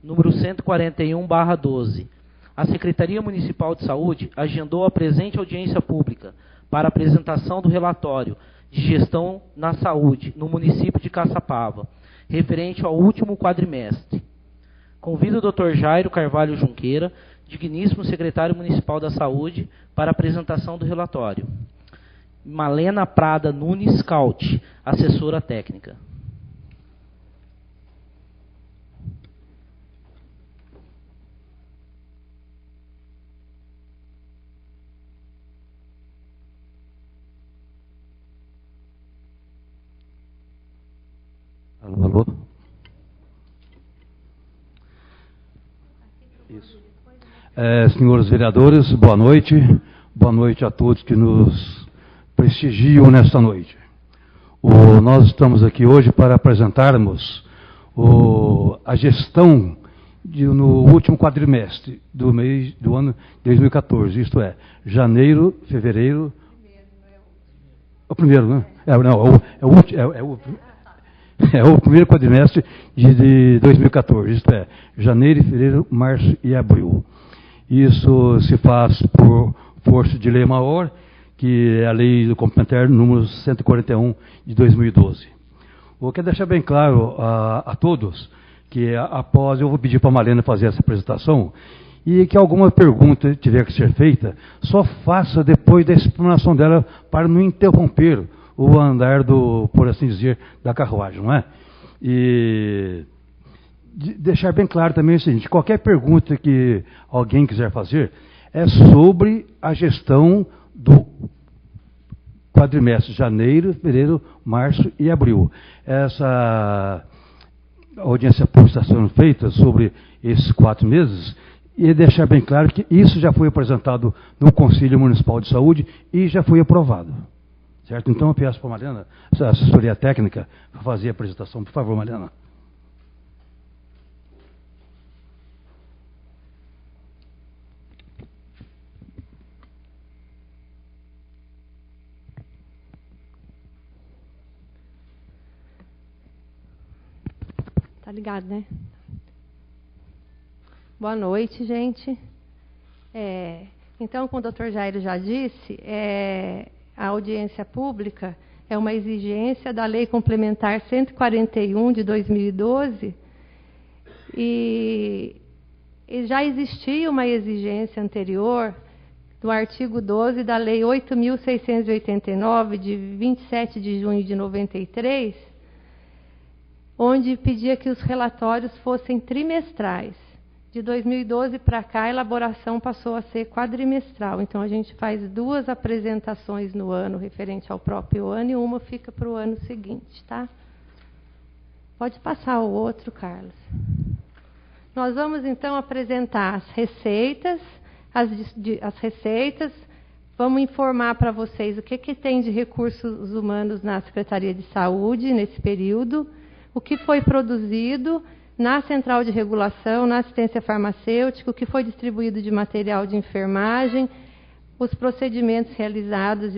Número 141/12. A Secretaria Municipal de Saúde agendou a presente audiência pública para apresentação do relatório de gestão na saúde no município de Caçapava, referente ao último quadrimestre. Convido o Dr. Jairo Carvalho Junqueira, digníssimo secretário municipal da Saúde, para a apresentação do relatório. Malena Prada Nunes Caut, assessora técnica. Alô? Isso. Senhores vereadores, boa noite. Boa noite a todos que nos prestigiam nesta noite. Nós estamos aqui hoje para apresentarmos a gestão no último quadrimestre do ano 2014, isto é, janeiro, fevereiro... O primeiro, né? É o primeiro quadrimestre de 2014, isto é, janeiro, fevereiro, março e abril. Isso se faz por força de lei maior, que é a lei do complementar número 141 de 2012. Eu quero deixar bem claro a todos que após eu vou pedir para a Malena fazer essa apresentação e que alguma pergunta tiver que ser feita, só faça depois da explanação dela para não interromper o andar por assim dizer, da carruagem, não é? E deixar bem claro também o seguinte, qualquer pergunta que alguém quiser fazer é sobre a gestão do quadrimestre, janeiro, fevereiro, março e abril. Essa audiência pública está sendo feita sobre esses 4 meses e deixar bem claro que isso já foi apresentado no Conselho Municipal de Saúde e já foi aprovado. Certo? Então eu peço para a Malena, a assessoria técnica, para fazer a apresentação. Por favor, Malena. Tá ligado, né? Boa noite, gente. Então, como o Dr. Jairo já disse, a audiência pública é uma exigência da Lei Complementar 141 de 2012 e já existia uma exigência anterior do artigo 12 da Lei 8.689 de 27 de junho de 93, onde pedia que os relatórios fossem trimestrais. De 2012 para cá, a elaboração passou a ser quadrimestral. Então, a gente faz 2 apresentações no ano referente ao próprio ano e uma fica para o ano seguinte, tá? Pode passar o outro, Carlos. Nós vamos, então, apresentar as receitas, vamos informar para vocês o que tem de recursos humanos na Secretaria de Saúde nesse período, o que foi produzido na Central de Regulação, na assistência farmacêutica, o que foi distribuído de material de enfermagem, os procedimentos realizados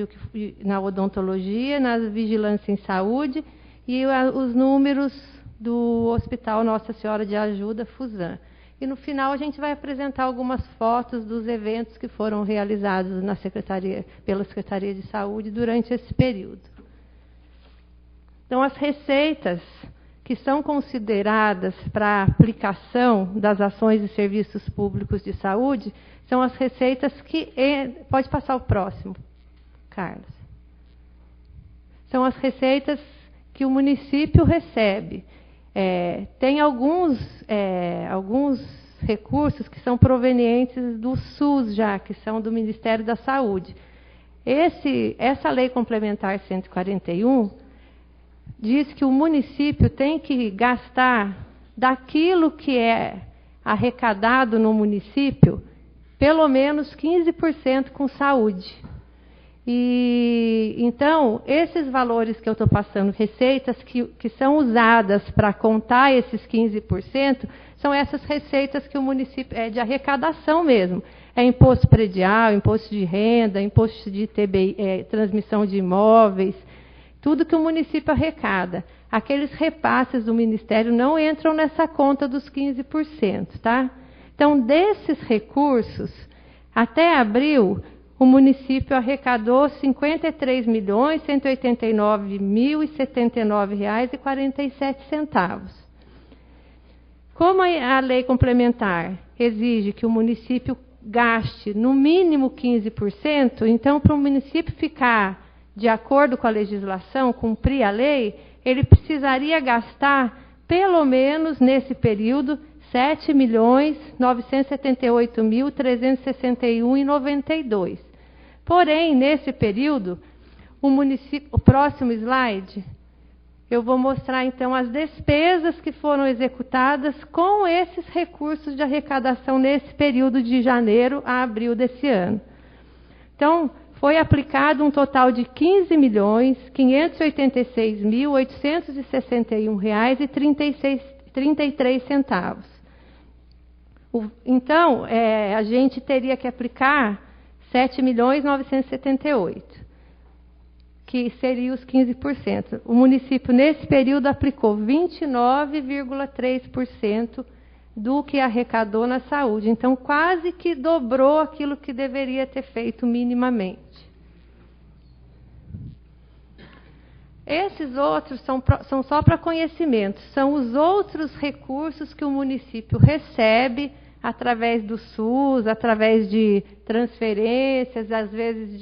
na odontologia, na vigilância em saúde e os números do Hospital Nossa Senhora de Ajuda, Fusan. E no final a gente vai apresentar algumas fotos dos eventos que foram realizados pela Secretaria de Saúde durante esse período. Então, as receitas que são consideradas para a aplicação das ações e serviços públicos de saúde, são as receitas que... Pode passar o próximo, Carlos. São as receitas que o município recebe. Tem alguns recursos que são provenientes do SUS já, que são do Ministério da Saúde. Essa Lei Complementar 141... diz que o município tem que gastar daquilo que é arrecadado no município, pelo menos 15% com saúde. E então, esses valores que eu estou passando, receitas que são usadas para contar esses 15%, são essas receitas que o município de arrecadação mesmo. É imposto predial, imposto de renda, imposto de transmissão de imóveis, tudo que o município arrecada. aqueles repasses do Ministério não entram nessa conta dos 15%, tá? Então, desses recursos, até abril, o município arrecadou R$ 53.189.079,47. Como a lei complementar exige que o município gaste no mínimo 15%, então, para o município ficar de acordo com a legislação, cumprir a lei, ele precisaria gastar, pelo menos nesse período, R$ 7.978.361,92. Porém, nesse período, o município... O próximo slide, eu vou mostrar, então, as despesas que foram executadas com esses recursos de arrecadação nesse período de janeiro a abril desse ano. Então, foi aplicado um total de R$ 15.586.861,33. Então, a gente teria que aplicar 7.978.000, que seria os 15%. O município, nesse período, aplicou 29,3% do que arrecadou na saúde. Então, quase que dobrou aquilo que deveria ter feito minimamente. Esses outros são só para conhecimento, são os outros recursos que o município recebe através do SUS, através de transferências, às vezes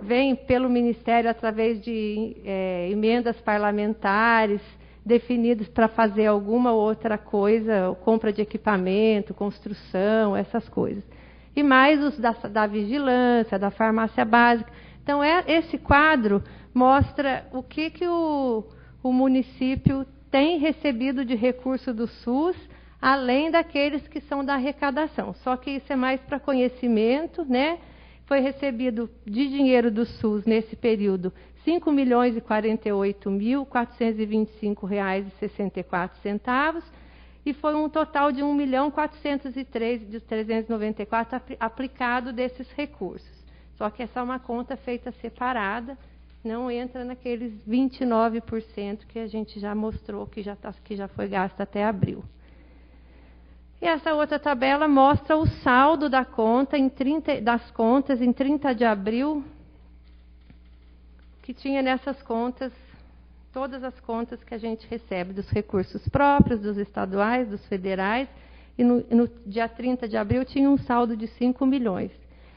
vem pelo Ministério através de emendas parlamentares definidas para fazer alguma outra coisa, compra de equipamento, construção, essas coisas. E mais os da vigilância, da farmácia básica. Então, esse quadro mostra o que o município tem recebido de recurso do SUS, além daqueles que são da arrecadação. Só que isso é mais para conhecimento, né? Foi recebido de dinheiro do SUS nesse período R$ 5.048.425,64 e foi um total de R$ 1.403.394 aplicado desses recursos. Só que essa é uma conta feita separada, não entra naqueles 29% que a gente já mostrou que já foi gasto até abril. E essa outra tabela mostra o saldo da conta das contas em 30 de abril, que tinha nessas contas, todas as contas que a gente recebe, dos recursos próprios, dos estaduais, dos federais, e no dia 30 de abril tinha um saldo de 5 milhões.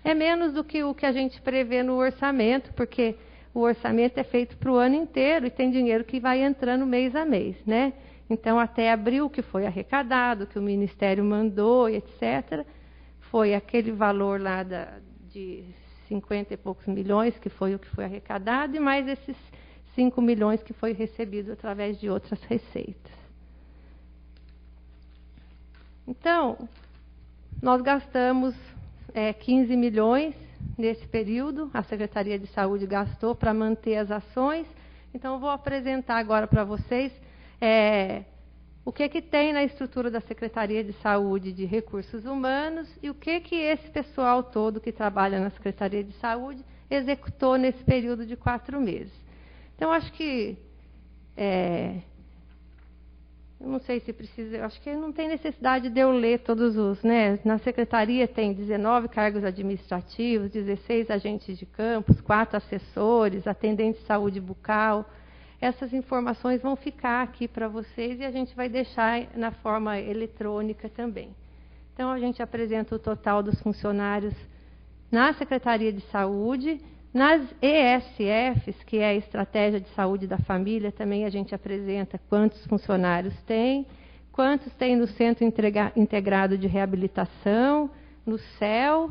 É menos do que o que a gente prevê no orçamento, porque o orçamento é feito para o ano inteiro e tem dinheiro que vai entrando mês a mês, né? Então, até abril, que foi arrecadado, que o Ministério mandou, etc., foi aquele valor lá de 50 e poucos milhões, que foi o que foi arrecadado, e mais esses 5 milhões que foi recebido através de outras receitas. Então, nós gastamos 15 milhões nesse período, a Secretaria de Saúde gastou para manter as ações. Então, eu vou apresentar agora para vocês o que tem na estrutura da Secretaria de Saúde de Recursos Humanos e o que esse pessoal todo que trabalha na Secretaria de Saúde executou nesse período de 4 meses. Então, acho que eu não sei se precisa, eu acho que não tem necessidade de eu ler todos os, né? Na secretaria tem 19 cargos administrativos, 16 agentes de campus, 4 assessores, atendentes de saúde bucal. Essas informações vão ficar aqui para vocês e a gente vai deixar na forma eletrônica também. Então, a gente apresenta o total dos funcionários na Secretaria de Saúde. Nas ESFs, que é a Estratégia de Saúde da Família, também a gente apresenta quantos funcionários tem, quantos tem no Centro Integrado de Reabilitação, no CEL,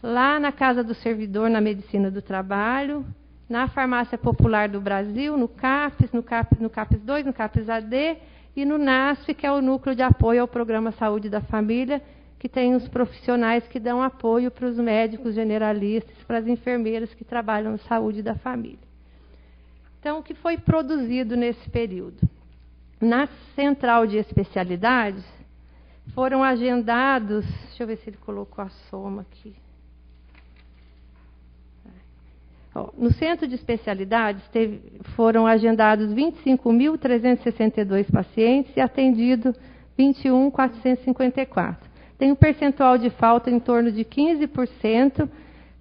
lá na Casa do Servidor, na Medicina do Trabalho, na Farmácia Popular do Brasil, no CAPES, no CAPES 2, no CAPES AD, e no NASF, que é o Núcleo de Apoio ao Programa Saúde da Família, que tem os profissionais que dão apoio para os médicos generalistas, para as enfermeiras que trabalham na saúde da família. Então, o que foi produzido nesse período? Na Central de Especialidades, foram agendados... Deixa eu ver se ele colocou a soma aqui. No centro de especialidades, foram agendados 25.362 pacientes e atendidos 21.454. Tem um percentual de falta em torno de 15%,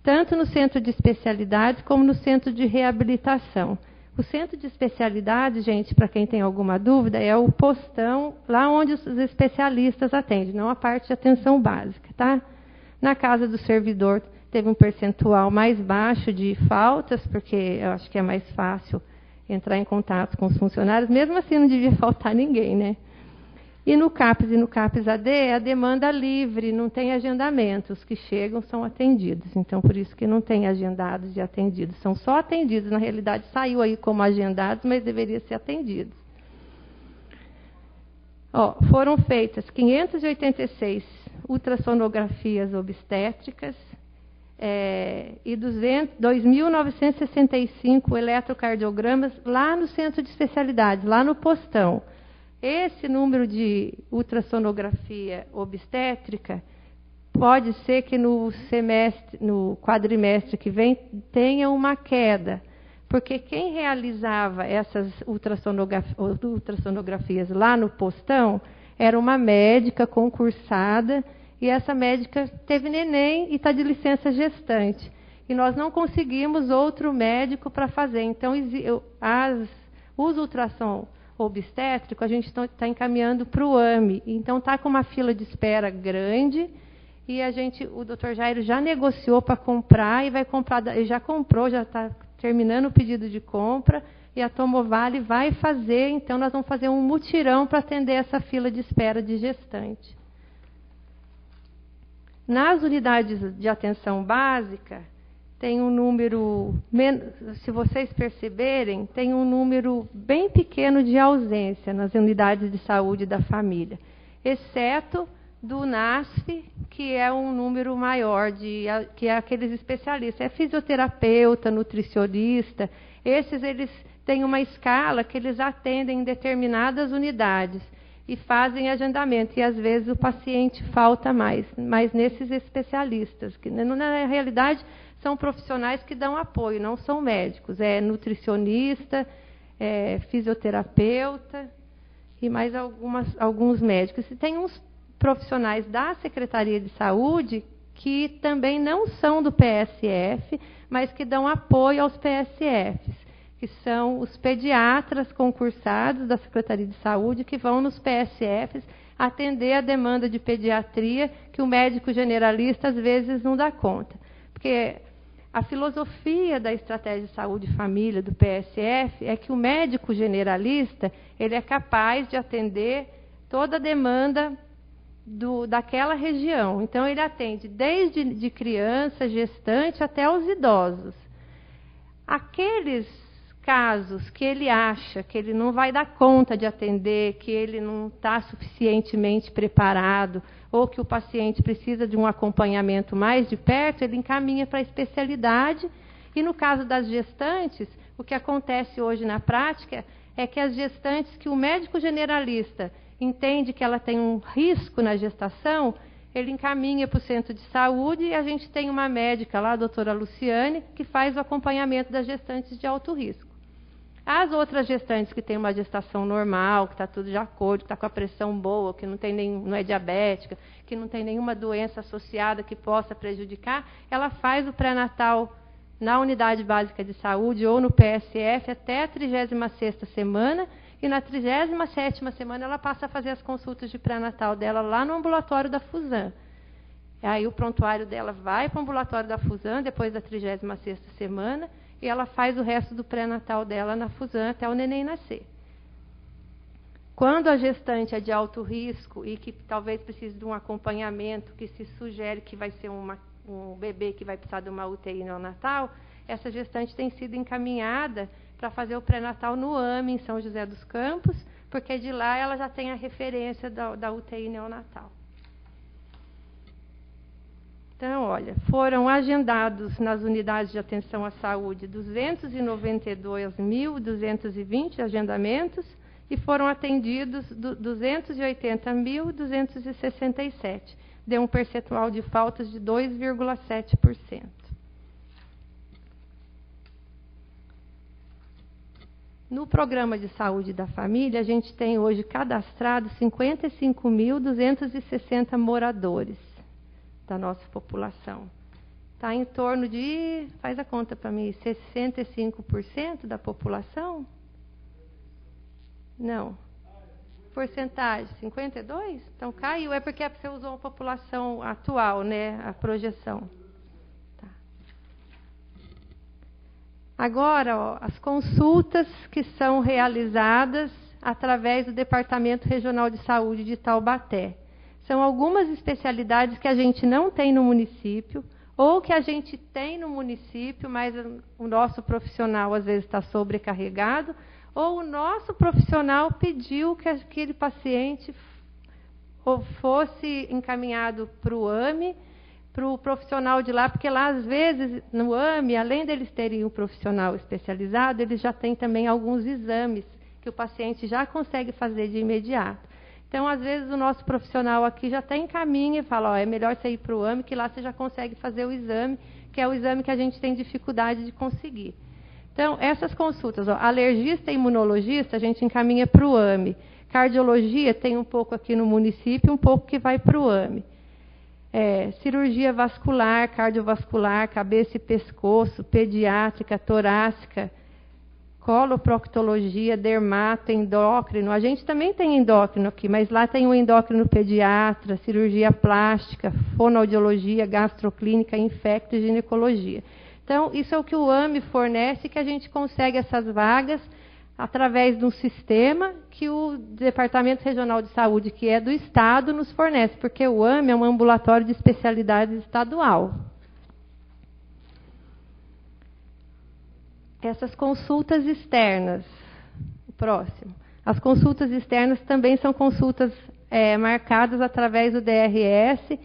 tanto no centro de especialidades como no centro de reabilitação. O centro de especialidades, gente, para quem tem alguma dúvida, é o postão, lá onde os especialistas atendem, não a parte de atenção básica, tá? Na casa do servidor, teve um percentual mais baixo de faltas, porque eu acho que é mais fácil entrar em contato com os funcionários. Mesmo assim, não devia faltar ninguém, né? E no CAPS e no CAPS-AD é a demanda livre, não tem agendamento. Os que chegam são atendidos. Então, por isso que não tem agendados e atendidos. São só atendidos. Na realidade, saiu aí como agendados, mas deveria ser atendidos. Foram feitas 586 ultrassonografias obstétricas, e 2.965 eletrocardiogramas lá no centro de especialidades, lá no postão. Esse número de ultrassonografia obstétrica pode ser que no quadrimestre que vem tenha uma queda, porque quem realizava essas ultrassonografias lá no postão era uma médica concursada, e essa médica teve neném e está de licença gestante. E nós não conseguimos outro médico para fazer. Então, os ultrassom obstétrico, a gente está encaminhando para o AME. Então, está com uma fila de espera grande, e o Dr. Jairo já negociou para comprar, e vai comprar, ele já comprou, já está terminando o pedido de compra, e a Tomovale vai fazer, então nós vamos fazer um mutirão para atender essa fila de espera de gestante. Nas unidades de atenção básica, tem um número, se vocês perceberem, tem um número bem pequeno de ausência nas unidades de saúde da família, exceto do NASF, que é um número maior, que é aqueles especialistas. É fisioterapeuta, nutricionista, eles têm uma escala que eles atendem em determinadas unidades e fazem agendamento, e às vezes o paciente falta mais, mas nesses especialistas, que na realidade são profissionais que dão apoio, não são médicos, é nutricionista, fisioterapeuta e mais alguns médicos. E tem uns profissionais da Secretaria de Saúde que também não são do PSF, mas que dão apoio aos PSFs, que são os pediatras concursados da Secretaria de Saúde, que vão nos PSFs atender a demanda de pediatria, que o médico generalista às vezes não dá conta. Porque a filosofia da estratégia de saúde e família do PSF é que o médico generalista ele é capaz de atender toda a demanda daquela região. Então, ele atende desde de criança, gestante, até os idosos. Aqueles casos que ele acha que ele não vai dar conta de atender, que ele não está suficientemente preparado, ou que o paciente precisa de um acompanhamento mais de perto, ele encaminha para a especialidade. E no caso das gestantes, o que acontece hoje na prática é que as gestantes que o médico generalista entende que ela tem um risco na gestação, ele encaminha para o centro de saúde, e a gente tem uma médica lá, a doutora Luciane, que faz o acompanhamento das gestantes de alto risco. As outras gestantes que têm uma gestação normal, que está tudo de acordo, que está com a pressão boa, que não é diabética, que não tem nenhuma doença associada que possa prejudicar, ela faz o pré-natal na unidade básica de saúde ou no PSF até a 36ª semana, e na 37ª semana ela passa a fazer as consultas de pré-natal dela lá no ambulatório da Fusan. Aí o prontuário dela vai para o ambulatório da Fusan depois da 36ª semana, e ela faz o resto do pré-natal dela na Fusan até o neném nascer. Quando a gestante é de alto risco e que talvez precise de um acompanhamento, que se sugere que vai ser um bebê que vai precisar de uma UTI neonatal, essa gestante tem sido encaminhada para fazer o pré-natal no AME, em São José dos Campos, porque de lá ela já tem a referência da UTI neonatal. Então, olha, foram agendados nas unidades de atenção à saúde 292.220 agendamentos e foram atendidos 280.267. Deu um percentual de faltas de 2,7%. No programa de saúde da família, a gente tem hoje cadastrado 55.260 moradores da nossa população. Está em torno de, faz a conta para mim, 65% da população? Não. Porcentagem, 52%? Então caiu, é porque você usou a população atual, né? A projeção. Tá. Agora, ó, as consultas que são realizadas através do Departamento Regional de Saúde de Taubaté. São algumas especialidades que a gente não tem no município, ou que a gente tem no município, mas o nosso profissional às vezes está sobrecarregado, ou o nosso profissional pediu que aquele paciente fosse encaminhado para o AME, para o profissional de lá, porque lá, às vezes, no AME, além deles terem um profissional especializado, eles já têm também alguns exames que o paciente já consegue fazer de imediato. Então, às vezes, o nosso profissional aqui já até encaminha e fala, ó, é melhor você ir para o AME, que lá você já consegue fazer o exame, que é o exame que a gente tem dificuldade de conseguir. Então, essas consultas, ó, alergista e imunologista, a gente encaminha para o AME. Cardiologia tem um pouco aqui no município, um pouco que vai para o AME. Cirurgia vascular, cardiovascular, cabeça e pescoço, pediátrica, torácica, coloproctologia, dermato, endócrino. A gente também tem endócrino aqui, mas lá tem o endócrino pediatra, cirurgia plástica, fonoaudiologia, gastroclínica, infecto e ginecologia. Então, isso é o que o AME fornece, que a gente consegue essas vagas através de um sistema que o Departamento Regional de Saúde, que é do Estado, nos fornece, porque o AME é um ambulatório de especialidades estadual. Essas consultas externas, o próximo. As consultas externas também são consultas marcadas através do DRS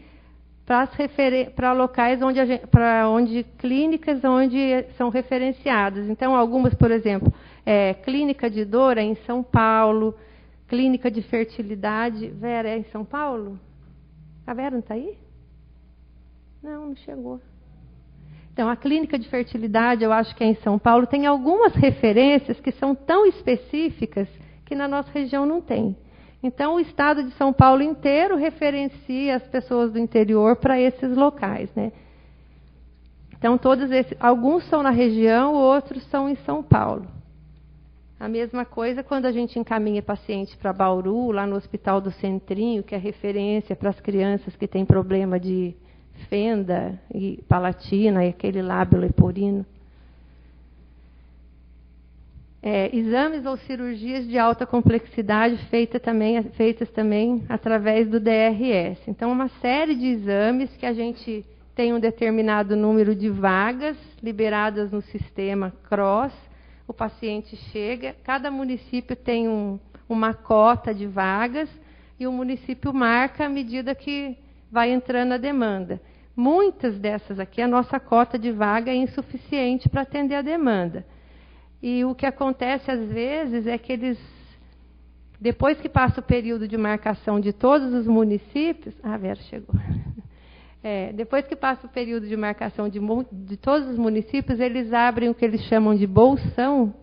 para locais onde clínicas onde são referenciadas. Então, algumas, por exemplo, clínica de dor é em São Paulo, clínica de fertilidade, Vera, é em São Paulo? A Vera não está aí? Não chegou. Então, a clínica de fertilidade, eu acho que é em São Paulo, tem algumas referências que são tão específicas que na nossa região não tem. Então, o estado de São Paulo inteiro referencia as pessoas do interior para esses locais, né? Então, alguns são na região, outros são em São Paulo. A mesma coisa quando a gente encaminha paciente para Bauru, lá no Hospital do Centrinho, que é referência para as crianças que têm problema de fenda e palatina e aquele lábio leporino. Exames ou cirurgias de alta complexidade feitas também através do DRS. Então, uma série de exames que a gente tem um determinado número de vagas liberadas no sistema CROSS. O paciente chega, cada município tem uma cota de vagas e o município marca à medida que vai entrando a demanda. Muitas dessas aqui, a nossa cota de vaga é insuficiente para atender a demanda. E o que acontece às vezes é que depois que passa o período de marcação de todos os municípios... Ah, a Vera chegou. Depois que passa o período de marcação de todos os municípios, eles abrem o que eles chamam de bolsão,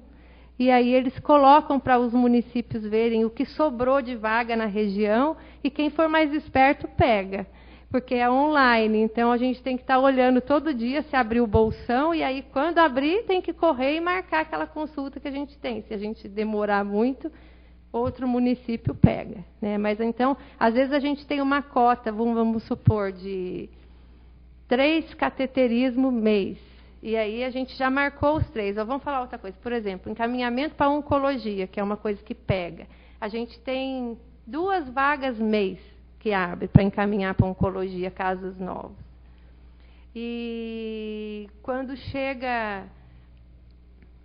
e aí eles colocam para os municípios verem o que sobrou de vaga na região, e quem for mais esperto pega. Porque é online, então a gente tem que estar olhando todo dia se abriu o bolsão, e aí quando abrir tem que correr e marcar aquela consulta que a gente tem. Se a gente demorar muito, outro município pega, né? Mas então, às vezes a gente tem uma cota, vamos supor, de 3 cateterismo mês. E aí a gente já marcou os 3. Vamos falar outra coisa. Por exemplo, encaminhamento para oncologia, que é uma coisa que pega. A gente tem 2 vagas mês que abre para encaminhar para oncologia casos novos. E quando chega,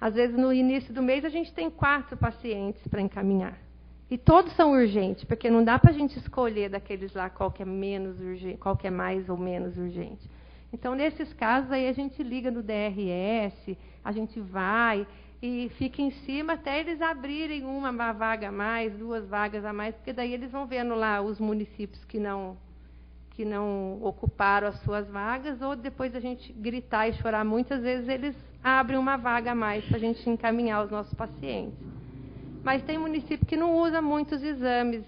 às vezes no início do mês, a gente tem 4 pacientes para encaminhar. E todos são urgentes, porque não dá para a gente escolher daqueles lá qual que é menos urgente, qual que é mais ou menos urgente. Então, nesses casos, aí a gente liga no DRS, a gente vai e fica em cima até eles abrirem uma vaga a mais, 2 vagas a mais, porque daí eles vão vendo lá os municípios que não ocuparam as suas vagas, ou depois a gente gritar e chorar muitas vezes, eles abrem uma vaga a mais para a gente encaminhar os nossos pacientes. Mas tem município que não usa muitos exames,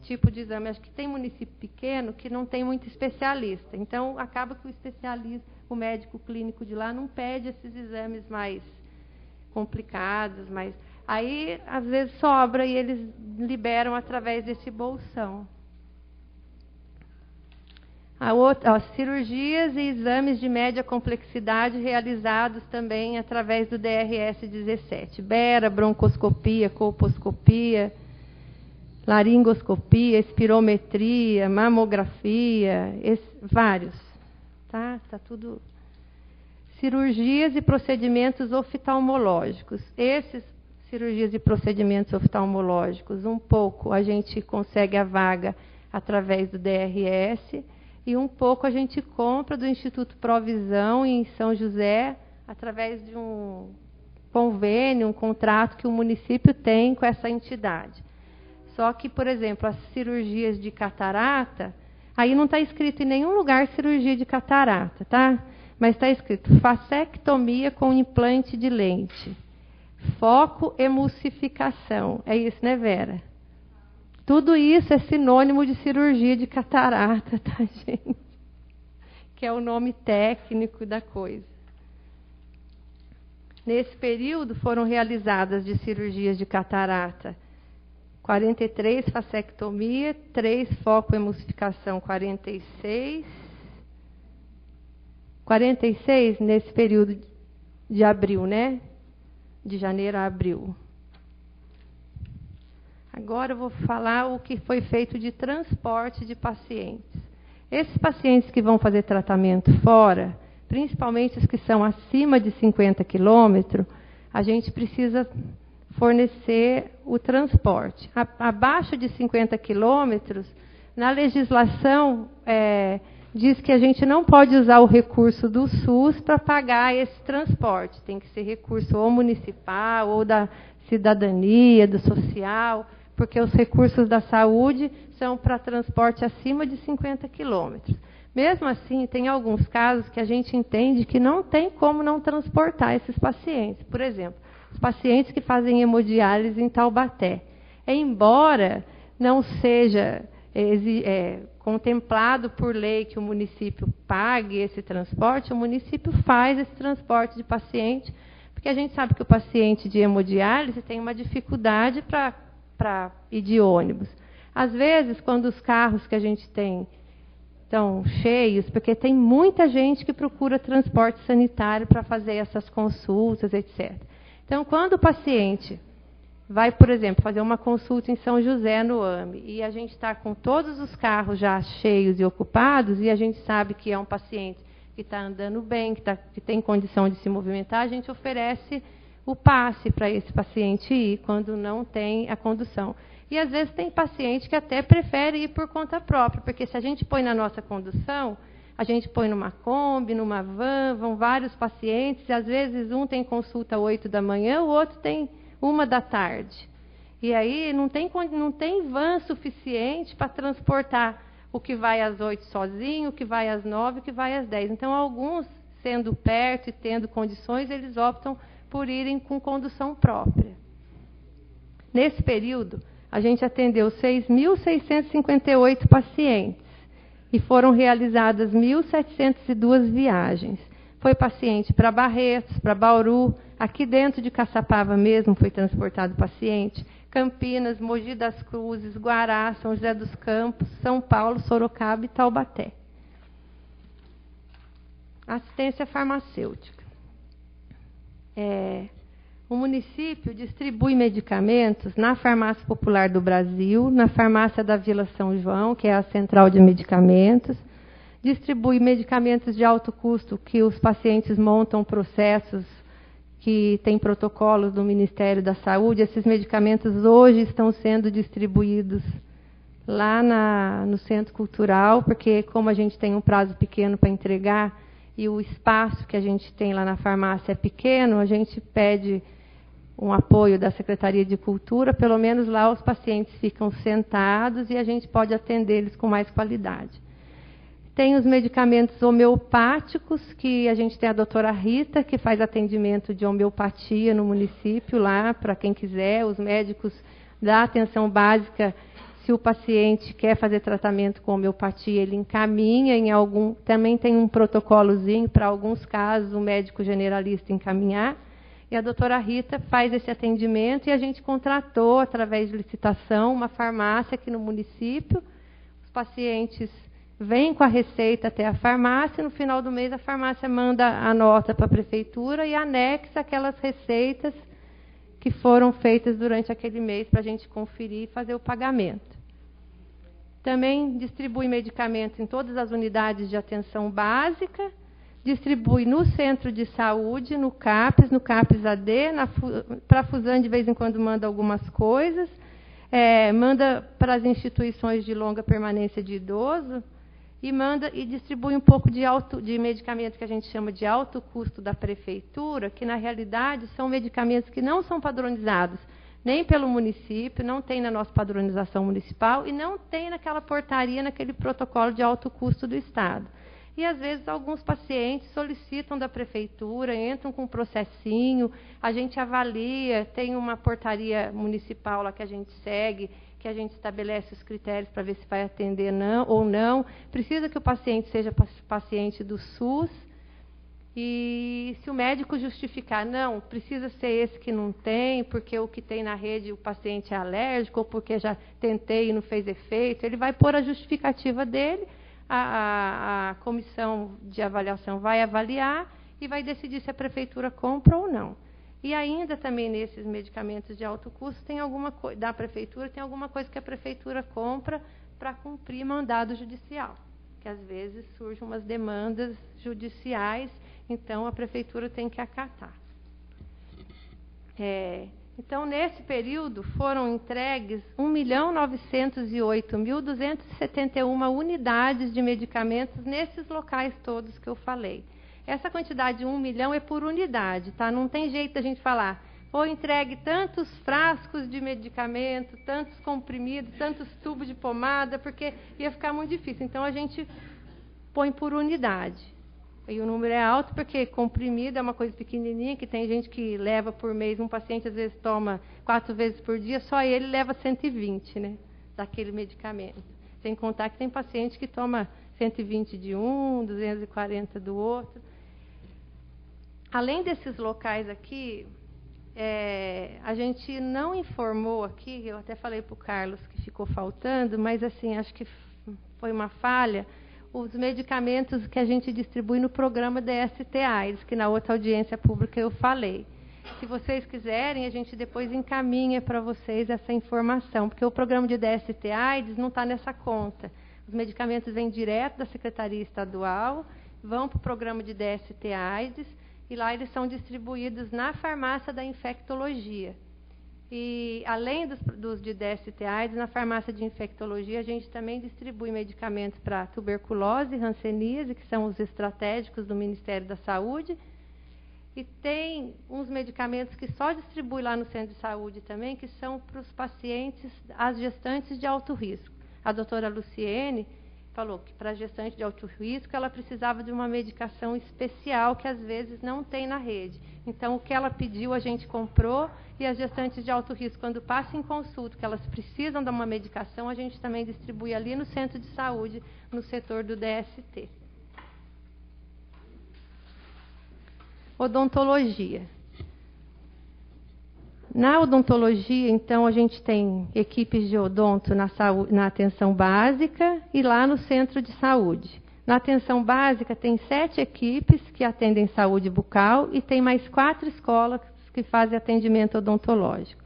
tipo de exame. Acho que tem município pequeno que não tem muito especialista. Então, acaba que o especialista, o médico clínico de lá, não pede esses exames mais complicados. Aí, às vezes, sobra e eles liberam através desse bolsão. As cirurgias e exames de média complexidade realizados também através do DRS-17. Bera, broncoscopia, colposcopia, laringoscopia, espirometria, mamografia, vários. Tá tudo. Cirurgias e procedimentos oftalmológicos. Esses cirurgias e procedimentos oftalmológicos, um pouco a gente consegue a vaga através do DRS, e um pouco a gente compra do Instituto Provisão em São José, através de um convênio, um contrato que o município tem com essa entidade. Só que, por exemplo, as cirurgias de catarata, aí não está escrito em nenhum lugar cirurgia de catarata, tá? Mas está escrito fasectomia com implante de lente. Foco emulsificação. É isso, né, Vera? Tudo isso é sinônimo de cirurgia de catarata, tá, gente? Que é o nome técnico da coisa. Nesse período foram realizadas de cirurgias de catarata 43 fasectomia, 3 foco emulsificação, 46 nesse período de abril, né? De janeiro a abril. Agora eu vou falar o que foi feito de transporte de pacientes. Esses pacientes que vão fazer tratamento fora, principalmente os que são acima de 50 quilômetros, a gente precisa fornecer o transporte. Abaixo de 50 quilômetros, na legislação, diz que a gente não pode usar o recurso do SUS para pagar esse transporte. Tem que ser recurso ou municipal, ou da cidadania, do social, porque os recursos da saúde são para transporte acima de 50 quilômetros. Mesmo assim, tem alguns casos que a gente entende que não tem como não transportar esses pacientes. Por exemplo, os pacientes que fazem hemodiálise em Taubaté. Embora não seja contemplado por lei que o município pague esse transporte, o município faz esse transporte de paciente, porque a gente sabe que o paciente de hemodiálise tem uma dificuldade para ir de ônibus. Às vezes, quando os carros que a gente tem estão cheios, porque tem muita gente que procura transporte sanitário para fazer essas consultas, etc. Então, quando o paciente vai, por exemplo, fazer uma consulta em São José, no AME, e a gente está com todos os carros já cheios e ocupados, e a gente sabe que é um paciente que está andando bem, que tem condição de se movimentar, a gente oferece o passe para esse paciente ir, quando não tem a condução. E, às vezes, tem paciente que até prefere ir por conta própria, porque se a gente põe na nossa condução, a gente põe numa Kombi, numa van, vão vários pacientes, e, às vezes, um tem consulta às 8 da manhã, o outro tem 1 da tarde. E aí não tem van suficiente para transportar o que vai às 8 sozinho, o que vai às 9, o que vai às 10. Então, alguns, sendo perto e tendo condições, eles optam por irem com condução própria. Nesse período, a gente atendeu 6.658 pacientes e foram realizadas 1.702 viagens. Foi paciente para Barretos, para Bauru, aqui dentro de Caçapava mesmo foi transportado paciente, Campinas, Mogi das Cruzes, Guará, São José dos Campos, São Paulo, Sorocaba e Taubaté. Assistência farmacêutica. O município distribui medicamentos na Farmácia Popular do Brasil, na Farmácia da Vila São João, que é a central de medicamentos, distribui medicamentos de alto custo, que os pacientes montam processos que têm protocolos do Ministério da Saúde. Esses medicamentos hoje estão sendo distribuídos lá no Centro Cultural, porque como a gente tem um prazo pequeno para entregar e o espaço que a gente tem lá na farmácia é pequeno, a gente pede um apoio da Secretaria de Cultura, pelo menos lá os pacientes ficam sentados e a gente pode atender eles com mais qualidade. Tem os medicamentos homeopáticos, que a gente tem a doutora Rita, que faz atendimento de homeopatia no município, lá, para quem quiser. Os médicos da atenção básica, se o paciente quer fazer tratamento com homeopatia, ele encaminha em algum... Também tem um protocolozinho para alguns casos, o médico generalista encaminhar. E a doutora Rita faz esse atendimento e a gente contratou, através de licitação, uma farmácia aqui no município. Os pacientes vêm com a receita até a farmácia, no final do mês a farmácia manda a nota para a prefeitura e anexa aquelas receitas que foram feitas durante aquele mês para a gente conferir e fazer o pagamento. Também distribui medicamentos em todas as unidades de atenção básica, distribui no centro de saúde, no CAPES AD, para a Fusan de vez em quando manda algumas coisas, manda para as instituições de longa permanência de idoso, e distribui um pouco de medicamento que a gente chama de alto custo da prefeitura, que na realidade são medicamentos que não são padronizados nem pelo município, não tem na nossa padronização municipal e não tem naquela portaria, naquele protocolo de alto custo do Estado. E às vezes alguns pacientes solicitam da prefeitura, entram com um processinho, a gente avalia, tem uma portaria municipal lá que a gente segue, que a gente estabelece os critérios para ver se vai atender ou não. Precisa que o paciente seja paciente do SUS. E se o médico justificar, não, precisa ser esse que não tem, porque o que tem na rede o paciente é alérgico, ou porque já tentei e não fez efeito, ele vai pôr a justificativa dele, a comissão de avaliação vai avaliar e vai decidir se a prefeitura compra ou não. E ainda também nesses medicamentos de alto custo tem alguma coisa da prefeitura, tem alguma coisa que a prefeitura compra para cumprir mandado judicial, que às vezes surgem umas demandas judiciais, então a prefeitura tem que acatar. Então, nesse período, foram entregues 1.908.271 unidades de medicamentos nesses locais todos que eu falei. Essa quantidade de 1 milhão é por unidade, tá? Não tem jeito da gente falar, foi entregue tantos frascos de medicamento, tantos comprimidos, tantos tubos de pomada, porque ia ficar muito difícil. Então, a gente põe por unidade. E o número é alto porque comprimido é uma coisa pequenininha, que tem gente que leva por mês, um paciente às vezes toma 4 vezes por dia, só ele leva 120, né, daquele medicamento. Sem contar que tem paciente que toma 120 de um, 240 do outro. Além desses locais aqui, a gente não informou aqui, eu até falei para o Carlos que ficou faltando, mas assim, acho que foi uma falha, os medicamentos que a gente distribui no programa DST-AIDS, que na outra audiência pública eu falei. Se vocês quiserem, a gente depois encaminha para vocês essa informação, porque o programa de DST-AIDS não está nessa conta. Os medicamentos vêm direto da Secretaria Estadual, vão para o programa de DST-AIDS, e lá eles são distribuídos na farmácia da infectologia. E, além dos de DST-AIDS, na farmácia de infectologia, a gente também distribui medicamentos para tuberculose e hanseníase, que são os estratégicos do Ministério da Saúde. E tem uns medicamentos que só distribui lá no centro de saúde também, que são para os pacientes, as gestantes de alto risco. A doutora Luciene falou que para a gestante de alto risco ela precisava de uma medicação especial que às vezes não tem na rede. Então, o que ela pediu, a gente comprou, e as gestantes de alto risco, quando passam em consulta, que elas precisam de uma medicação, a gente também distribui ali no centro de saúde, no setor do DST. Odontologia. Na odontologia, então, a gente tem equipes de odonto na atenção básica e lá no centro de saúde. Na atenção básica, tem 7 equipes que atendem saúde bucal e tem mais 4 escolas que fazem atendimento odontológico.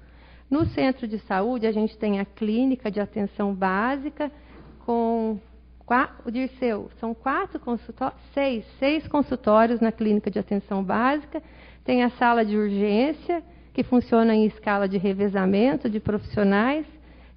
No centro de saúde, a gente tem a clínica de atenção básica com... Dirceu, são 4 consultórios, 6 consultórios na clínica de atenção básica. Tem a sala de urgência, que funciona em escala de revezamento de profissionais.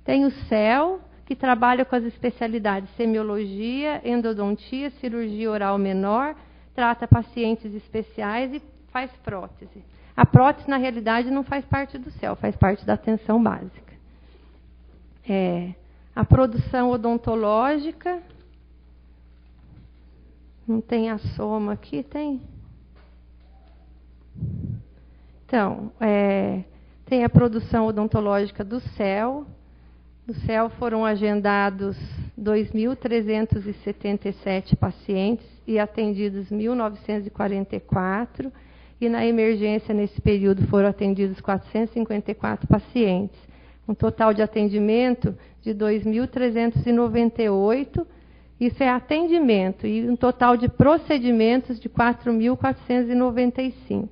Tem o CEL, que trabalha com as especialidades semiologia, endodontia, cirurgia oral menor, trata pacientes especiais e faz prótese. A prótese, na realidade, não faz parte do CEL, faz parte da atenção básica. A produção odontológica, Não tem a soma aqui, tem? Então, tem a produção odontológica do CEL. No CEL foram agendados 2.377 pacientes e atendidos 1.944. E na emergência, nesse período, foram atendidos 454 pacientes. Um total de atendimento de 2.398. Isso é atendimento. E um total de procedimentos de 4.495.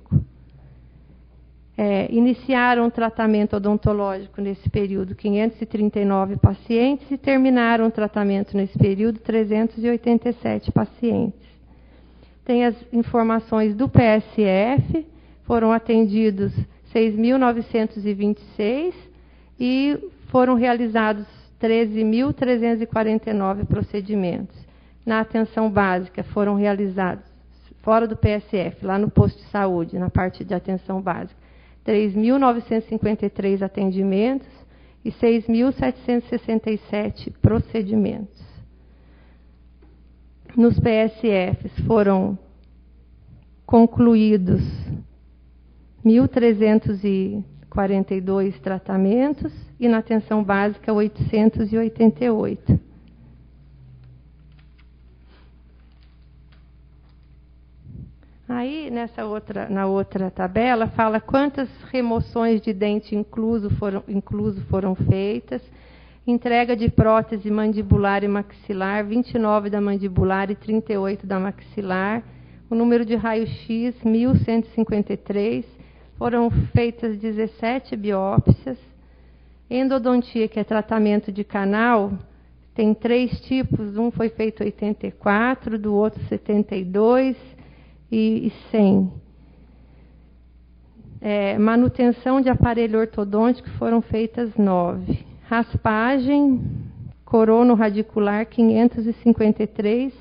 Iniciaram o tratamento odontológico nesse período 539 pacientes e terminaram o tratamento nesse período 387 pacientes. Tem as informações do PSF, foram atendidos 6.926 e foram realizados 13.349 procedimentos. Na atenção básica foram realizados, fora do PSF, lá no posto de saúde, na parte de atenção básica, 3.953 atendimentos e 6.767 procedimentos. Nos PSFs foram concluídos 1.342 tratamentos e na atenção básica 888. Aí, na outra tabela, fala quantas remoções de dente incluso foram feitas. Entrega de prótese mandibular e maxilar, 29 da mandibular e 38 da maxilar. O número de raio-x, 1.153. Foram feitas 17 biópsias. Endodontia, que é tratamento de canal, tem 3 tipos. Um foi feito 84, do outro 72 e 100. Manutenção de aparelho ortodôntico, foram feitas 9. Raspagem corono-radicular, 553.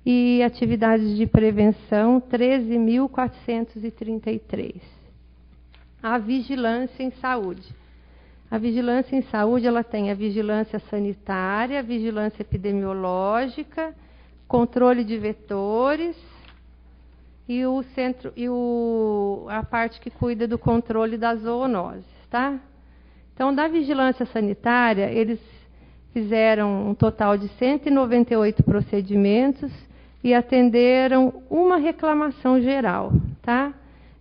E atividades de prevenção, 13.433. A vigilância em saúde. A vigilância em saúde, ela tem a vigilância sanitária, a vigilância epidemiológica, controle de vetores e a parte que cuida do controle das zoonoses, tá? Então, da vigilância sanitária, eles fizeram um total de 198 procedimentos e atenderam uma reclamação geral, tá?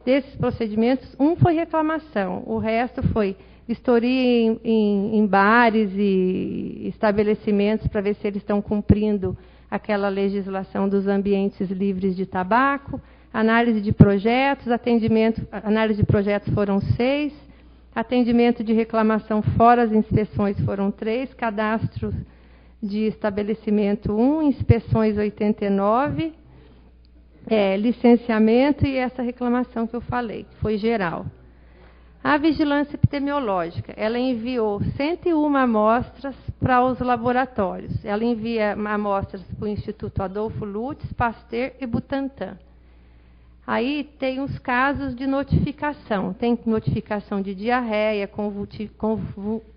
Desses procedimentos, um foi reclamação, o resto foi vistoria em bares e estabelecimentos para ver se eles estão cumprindo aquela legislação dos ambientes livres de tabaco, análise de projetos, análise de projetos foram 6, atendimento de reclamação fora as inspeções foram 3, cadastro de estabelecimento 1, inspeções 89, licenciamento e essa reclamação que eu falei, que foi geral. A vigilância epidemiológica, ela enviou 101 amostras para os laboratórios. Ela envia amostras para o Instituto Adolfo Lutz, Pasteur e Butantan. Aí tem os casos de notificação. Tem notificação de diarreia,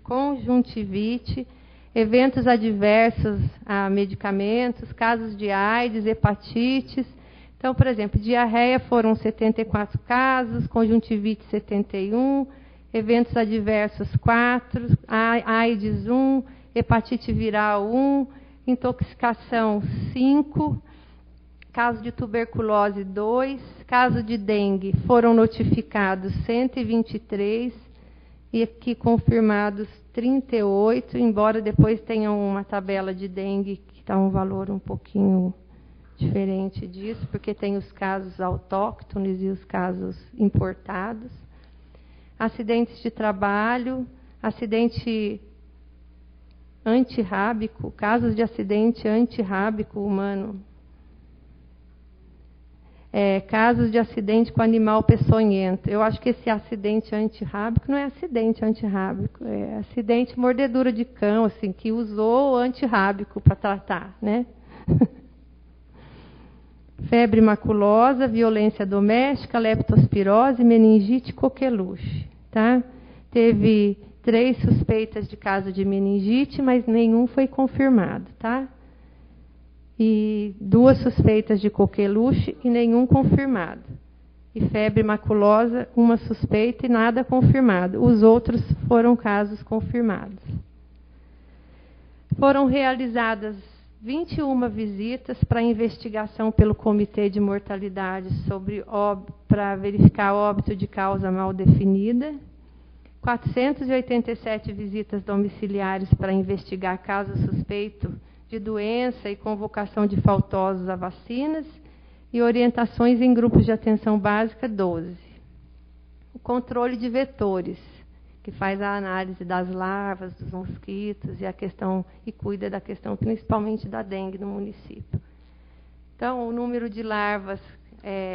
conjuntivite, eventos adversos a medicamentos, casos de AIDS, hepatites. Então, por exemplo, diarreia foram 74 casos, conjuntivite 71, eventos adversos 4, AIDS 1, hepatite viral 1, intoxicação 5, caso de tuberculose 2, caso de dengue foram notificados 123 e aqui confirmados 38, embora depois tenham uma tabela de dengue que está um valor um pouquinho diferente disso, porque tem os casos autóctones e os casos importados. Acidentes de trabalho, acidente antirrábico, casos de acidente antirrábico humano. Casos de acidente com animal peçonhento. Eu acho que esse acidente antirrábico não é acidente antirrábico, é acidente mordedura de cão, assim, que usou o antirrábico para tratar, né? Febre maculosa, violência doméstica, leptospirose, meningite, coqueluche, tá? Teve 3 suspeitas de caso de meningite, mas nenhum foi confirmado, tá? e 2 suspeitas de coqueluche e nenhum confirmado. E febre maculosa, 1 suspeita e nada confirmado. Os outros foram casos confirmados. Foram realizadas 21 visitas para investigação pelo Comitê de Mortalidade para verificar óbito de causa mal definida. 487 visitas domiciliares para investigar caso suspeito de doença e convocação de faltosos a vacinas. E orientações em grupos de atenção básica, 12. O controle de vetores, que faz a análise das larvas, dos mosquitos e cuida da questão principalmente da dengue no município. Então, o número de larvas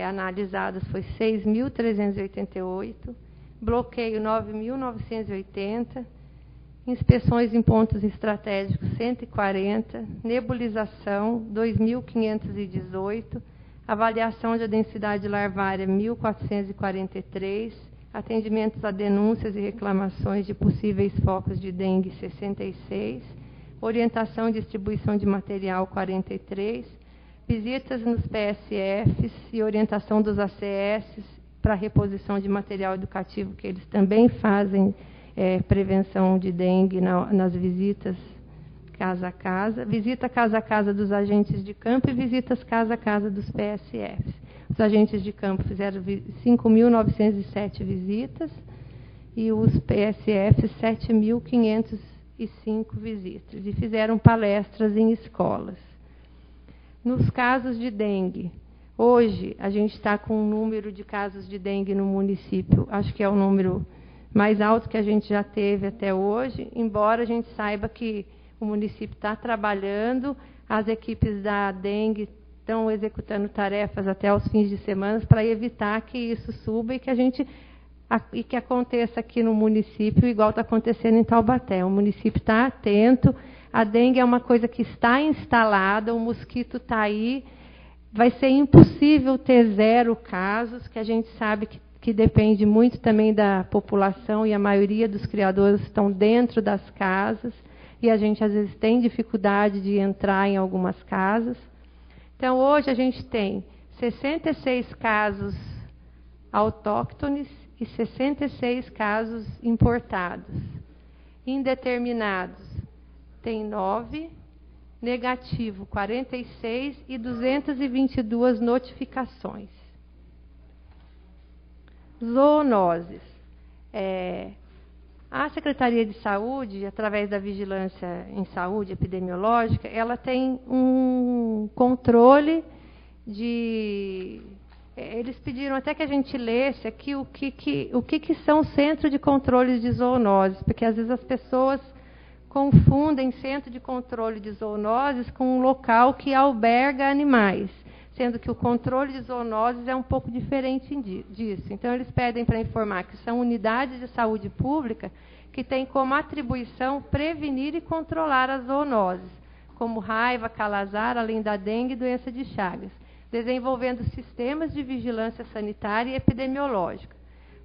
analisadas foi 6.388, bloqueio 9.980, inspeções em pontos estratégicos 140, nebulização 2.518, avaliação de densidade larvária 1.443, atendimentos a denúncias e reclamações de possíveis focos de dengue 66, orientação e distribuição de material 43, visitas nos PSFs e orientação dos ACS para reposição de material educativo, que eles também fazem prevenção de dengue nas visitas casa a casa, visita casa a casa dos agentes de campo e visitas casa a casa dos PSFs. Os agentes de campo fizeram 5.907 visitas e os PSFs 7.505 visitas e fizeram palestras em escolas. Nos casos de dengue, hoje a gente está com um número de casos de dengue no município, acho que é o número mais alto que a gente já teve até hoje, embora a gente saiba que o município está trabalhando, as equipes da dengue estão executando tarefas até os fins de semana para evitar que isso suba e que aconteça aqui no município igual está acontecendo em Taubaté. O município está atento, a dengue é uma coisa que está instalada, o mosquito está aí, vai ser impossível ter 0 casos, que a gente sabe que depende muito também da população e a maioria dos criadores estão dentro das casas. E a gente, às vezes, tem dificuldade de entrar em algumas casas. Então, hoje, a gente tem 66 casos autóctones e 66 casos importados. Indeterminados, tem 9, negativo, 46 e 222 notificações. Zoonoses. A Secretaria de Saúde, através da Vigilância em Saúde Epidemiológica, ela tem um controle de... Eles pediram até que a gente lesse aqui o que são centros de controle de zoonoses, porque às vezes as pessoas confundem centro de controle de zoonoses com um local que alberga animais, sendo que o controle de zoonoses é um pouco diferente disso. Então, eles pedem para informar que são unidades de saúde pública que têm como atribuição prevenir e controlar as zoonoses, como raiva, calazar, além da dengue e doença de Chagas, desenvolvendo sistemas de vigilância sanitária e epidemiológica.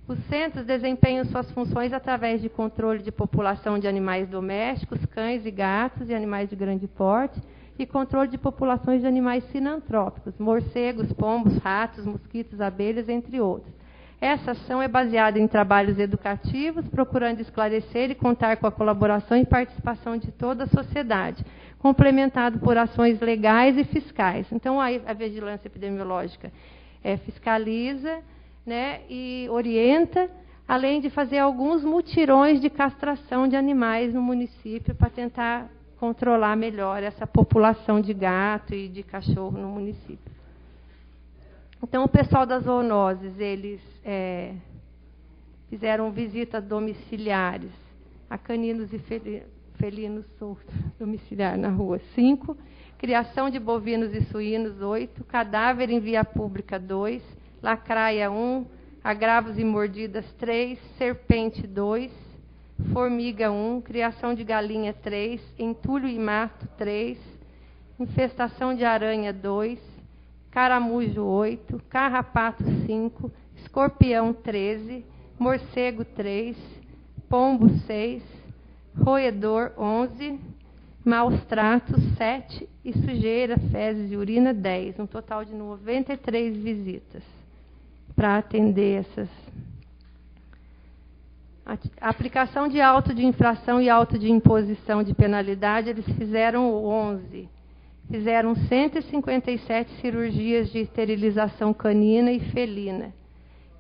Os centros desempenham suas funções através de controle de população de animais domésticos, cães e gatos e animais de grande porte, e controle de populações de animais sinantrópicos, morcegos, pombos, ratos, mosquitos, abelhas, entre outros. Essa ação é baseada em trabalhos educativos, procurando esclarecer e contar com a colaboração e participação de toda a sociedade, complementado por ações legais e fiscais. Então, a vigilância epidemiológica fiscaliza, né, e orienta, além de fazer alguns mutirões de castração de animais no município para tentar controlar melhor essa população de gato e de cachorro no município. Então, o pessoal das zoonoses, eles fizeram visitas domiciliares a caninos e felinos soltos, domiciliar na rua, 5, criação de bovinos e suínos, 8, cadáver em via pública, 2, lacraia, 1, agravos e mordidas, 3, serpente, 2, formiga, 1, criação de galinha, 3, entulho e mato, 3, infestação de aranha, 2, caramujo, 8, carrapato, 5, escorpião, 13, morcego, 3, pombo, 6, roedor, 11, maus tratos 7 e sujeira, fezes e urina 10, um total de 93 visitas para atender essas. A aplicação de auto de infração e auto de imposição de penalidade, eles fizeram 11. Fizeram 157 cirurgias de esterilização canina e felina.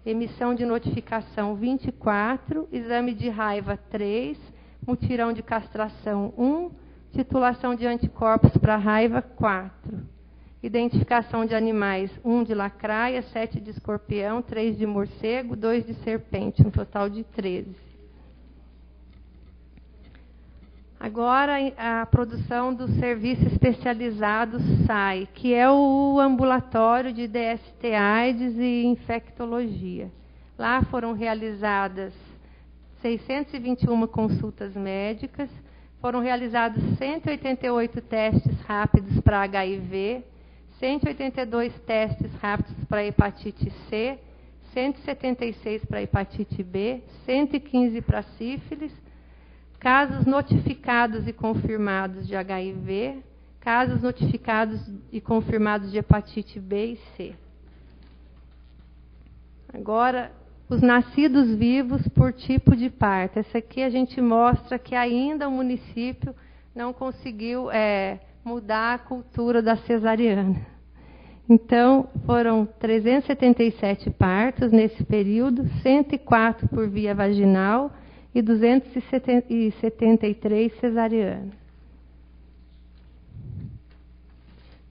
Emissão de notificação 24, exame de raiva 3, mutirão de castração 1, titulação de anticorpos para raiva 4. Identificação de animais 1 de lacraia, 7 de escorpião, 3 de morcego, 2 de serpente, um total de 13. Agora a produção do serviço especializado SAI, que é o ambulatório de DST-AIDS e infectologia. Lá foram realizadas 621 consultas médicas, foram realizados 188 testes rápidos para HIV, 182 testes rápidos para hepatite C, 176 para hepatite B, 115 para sífilis, casos notificados e confirmados de HIV, casos notificados e confirmados de hepatite B e C. Agora, os nascidos vivos por tipo de parto. Essa aqui a gente mostra que ainda o município não conseguiu mudar a cultura da cesariana. Então, foram 377 partos nesse período, 104 por via vaginal e 273 cesarianas.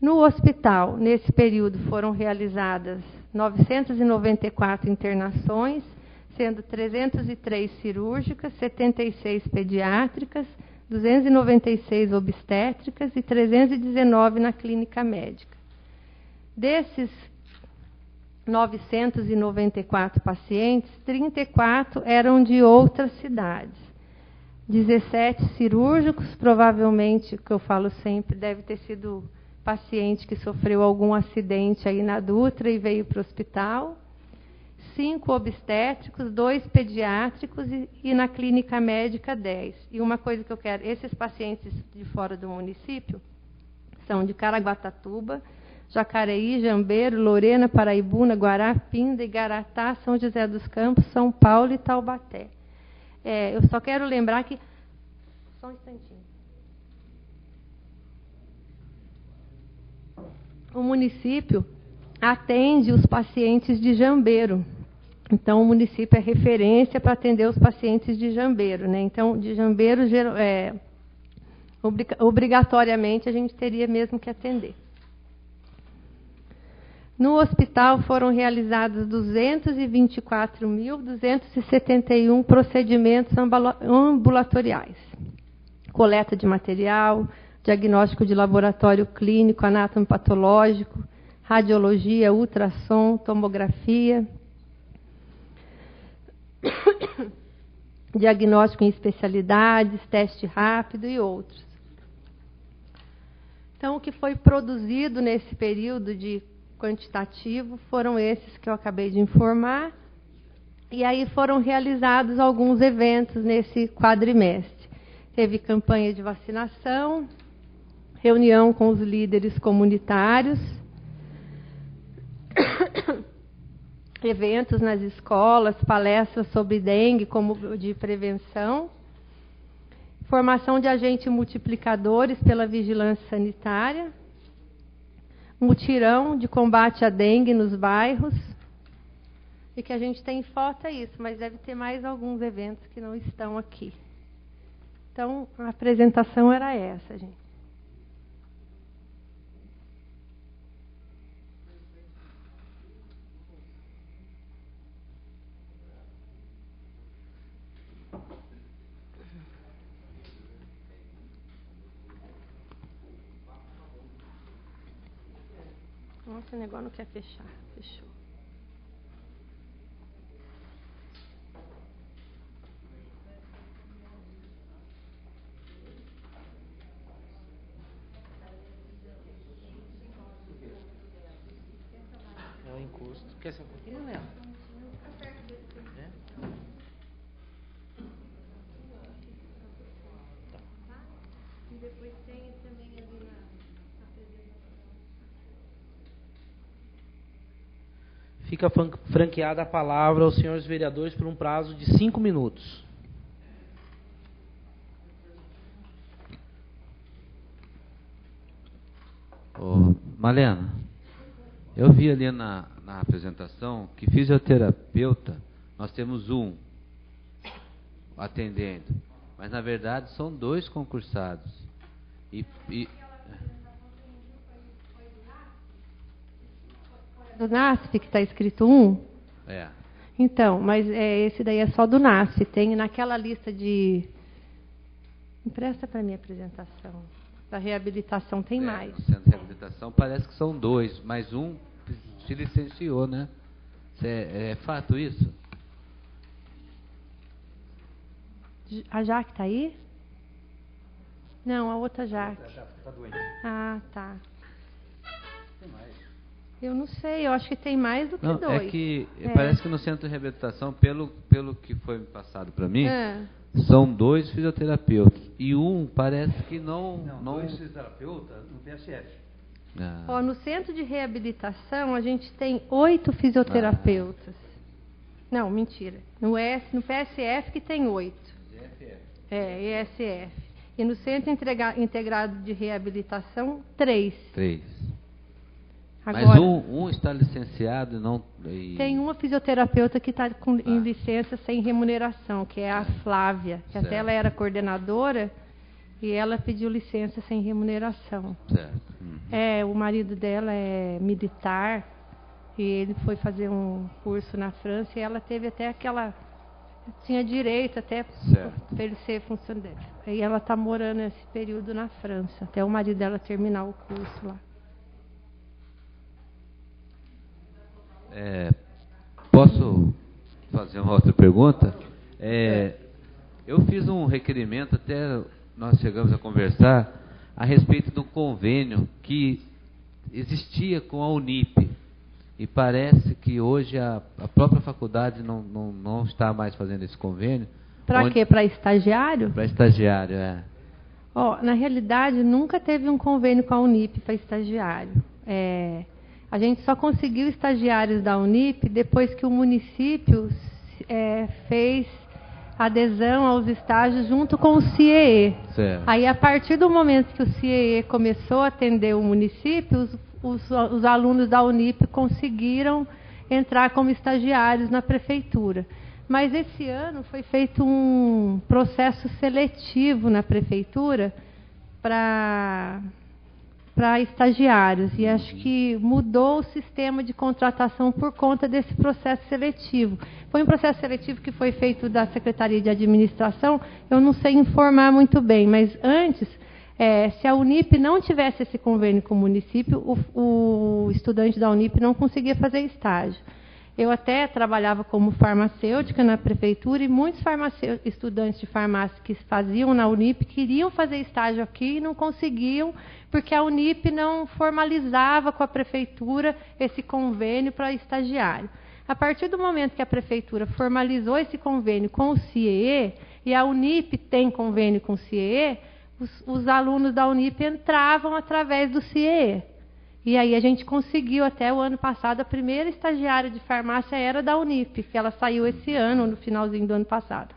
No hospital, nesse período, foram realizadas 994 internações, sendo 303 cirúrgicas, 76 pediátricas, 296 obstétricas e 319 na clínica médica. Desses 994 pacientes, 34 eram de outras cidades. 17 cirúrgicos, provavelmente, que eu falo sempre, deve ter sido paciente que sofreu algum acidente aí na Dutra e veio para o hospital. 5 obstétricos, 2 pediátricos e na clínica médica 10. E uma coisa que eu quero, esses pacientes de fora do município são de Caraguatatuba, Jacareí, Jambeiro, Lorena, Paraibuna, Guará, Pinda, Igaratá, São José dos Campos, São Paulo e Taubaté. Eu só quero lembrar que... Só um instantinho. O município atende os pacientes de Jambeiro. Então, o município é referência para atender os pacientes de Jambeiro, né? Então, de Jambeiro, obrigatoriamente, a gente teria mesmo que atender. No hospital foram realizados 224.271 procedimentos ambulatoriais. Coleta de material, diagnóstico de laboratório clínico, anatomopatológico, radiologia, ultrassom, tomografia, diagnóstico em especialidades, teste rápido e outros. Então, o que foi produzido nesse período de quantitativo foram esses que eu acabei de informar. E aí foram realizados alguns eventos nesse quadrimestre. Teve campanha de vacinação, reunião com os líderes comunitários, eventos nas escolas, palestras sobre dengue como de prevenção, formação de agentes multiplicadores pela vigilância sanitária, mutirão de combate à dengue nos bairros. E que a gente tem foto é isso, mas deve ter mais alguns eventos que não estão aqui. Então, a apresentação era essa, gente. Nossa, o negócio não quer fechar. Fechou. É o encosto. Quer ser um pouquinho, Léo? E depois tem Fica franqueada a palavra aos senhores vereadores por um prazo de 5 minutos. Ô, Malena, eu vi ali na apresentação que fisioterapeuta, nós temos um atendendo, mas na verdade são 2 concursados. Do NASP que está escrito 1? É. Então, mas esse daí é só do NASP. Tem naquela lista de... Empresta para mim a apresentação. Da reabilitação tem mais. No centro de reabilitação parece que são 2, mas um se licenciou, né? É fato isso? A Jaque está aí? Não, a outra Jaque. A Jaque está doente. Ah, tá. Tem mais. Eu não sei, eu acho que tem mais do que 2. É que parece que no centro de reabilitação, pelo que foi passado para mim, são 2 fisioterapeutas. E um parece que não... 2 fisioterapeutas no PSF. Ó, no centro de reabilitação, a gente tem 8 fisioterapeutas. Não, mentira. No PSF que tem 8. ESF. E no Centro Integrado de Reabilitação, 3. 3. Agora, mas um está licenciado e não... Tem uma fisioterapeuta que está em licença sem remuneração, que é a Flávia, que até ela era coordenadora e ela pediu licença sem remuneração. Certo. O marido dela é militar e ele foi fazer um curso na França e ela teve até aquela... Tinha direito até para ele ser funcionário. Aí ela está morando esse período na França, até o marido dela terminar o curso lá. Posso fazer uma outra pergunta? Eu fiz um requerimento, até nós chegamos a conversar, a respeito do convênio que existia com a Unip. E parece que hoje a própria faculdade não está mais fazendo esse convênio. Para quê? Para estagiário? Para estagiário, Na realidade, nunca teve um convênio com a Unip para estagiário. A gente só conseguiu estagiários da Unip depois que o município fez adesão aos estágios junto com o CIEE. Certo. Aí, a partir do momento que o CIEE começou a atender o município, os alunos da Unip conseguiram entrar como estagiários na prefeitura. Mas esse ano foi feito um processo seletivo na prefeitura para estagiários. E acho que mudou o sistema de contratação por conta desse processo seletivo. Foi um processo seletivo que foi feito da Secretaria de Administração, eu não sei informar muito bem, mas antes... se a Unip não tivesse esse convênio com o município, o estudante da Unip não conseguia fazer estágio. Eu até trabalhava como farmacêutica na prefeitura e muitos estudantes de farmácia que faziam na Unip queriam fazer estágio aqui e não conseguiam, porque a Unip não formalizava com a prefeitura esse convênio para estagiário. A partir do momento que a prefeitura formalizou esse convênio com o CIEE, e a Unip tem convênio com o CIEE, os alunos da Unip entravam através do CIEE. E aí a gente conseguiu, até o ano passado, a primeira estagiária de farmácia era da Unip, que ela saiu esse ano, no finalzinho do ano passado.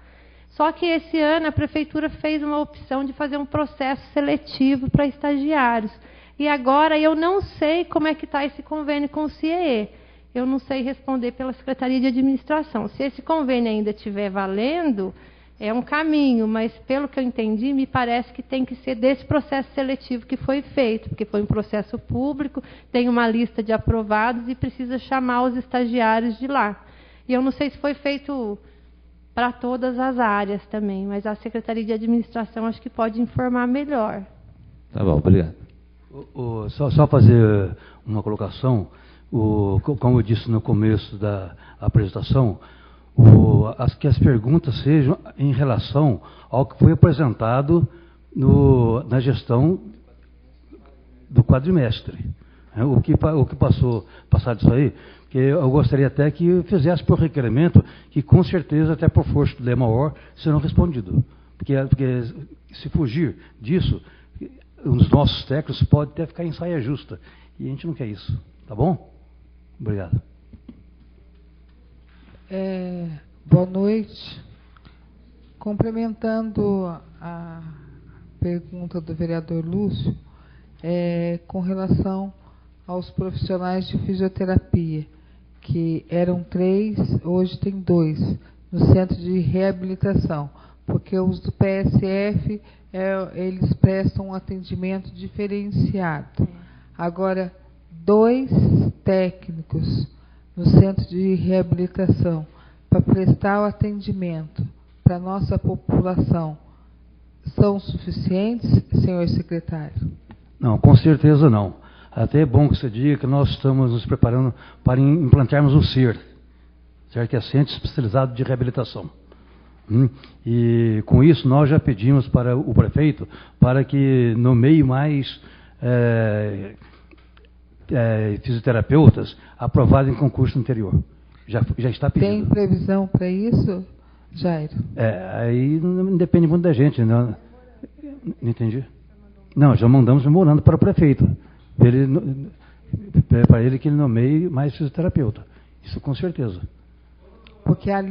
Só que esse ano a prefeitura fez uma opção de fazer um processo seletivo para estagiários. E agora eu não sei como é que está esse convênio com o CIEE. Eu não sei responder pela Secretaria de Administração. Se esse convênio ainda estiver valendo... É um caminho, mas pelo que eu entendi, me parece que tem que ser desse processo seletivo que foi feito, porque foi um processo público, tem uma lista de aprovados e precisa chamar os estagiários de lá. E eu não sei se foi feito para todas as áreas também, mas a Secretaria de Administração acho que pode informar melhor. Tá bom, obrigado. Só fazer uma colocação, como eu disse no começo da apresentação, que as perguntas sejam em relação ao que foi apresentado na gestão do quadrimestre. O que passar disso aí, que eu gostaria até que fizesse por requerimento, que com certeza, até por força do lei maior, serão respondidos. Porque se fugir disso, os nossos técnicos podem até ficar em saia justa. E a gente não quer isso. Tá bom? Obrigado. Boa noite. Complementando a pergunta do vereador Lúcio, com relação aos profissionais de fisioterapia, que eram 3, hoje tem 2, no centro de reabilitação, porque os do PSF, eles prestam um atendimento diferenciado. Agora, 2 técnicos no centro de reabilitação para prestar o atendimento para a nossa população são suficientes, senhor secretário? Não, com certeza não. Até é bom que você diga que nós estamos nos preparando para implantarmos o CIR, certo? Que é Centro Especializado de Reabilitação. E com isso nós já pedimos para o prefeito para que nomeie mais fisioterapeutas aprovados em concurso anterior. Já está pedindo. Tem previsão para isso, Jairo? Aí não depende muito da gente. Não entendi? Não, já mandamos memorando para o prefeito. Para ele que ele nomeie mais fisioterapeuta. Isso com certeza. Porque a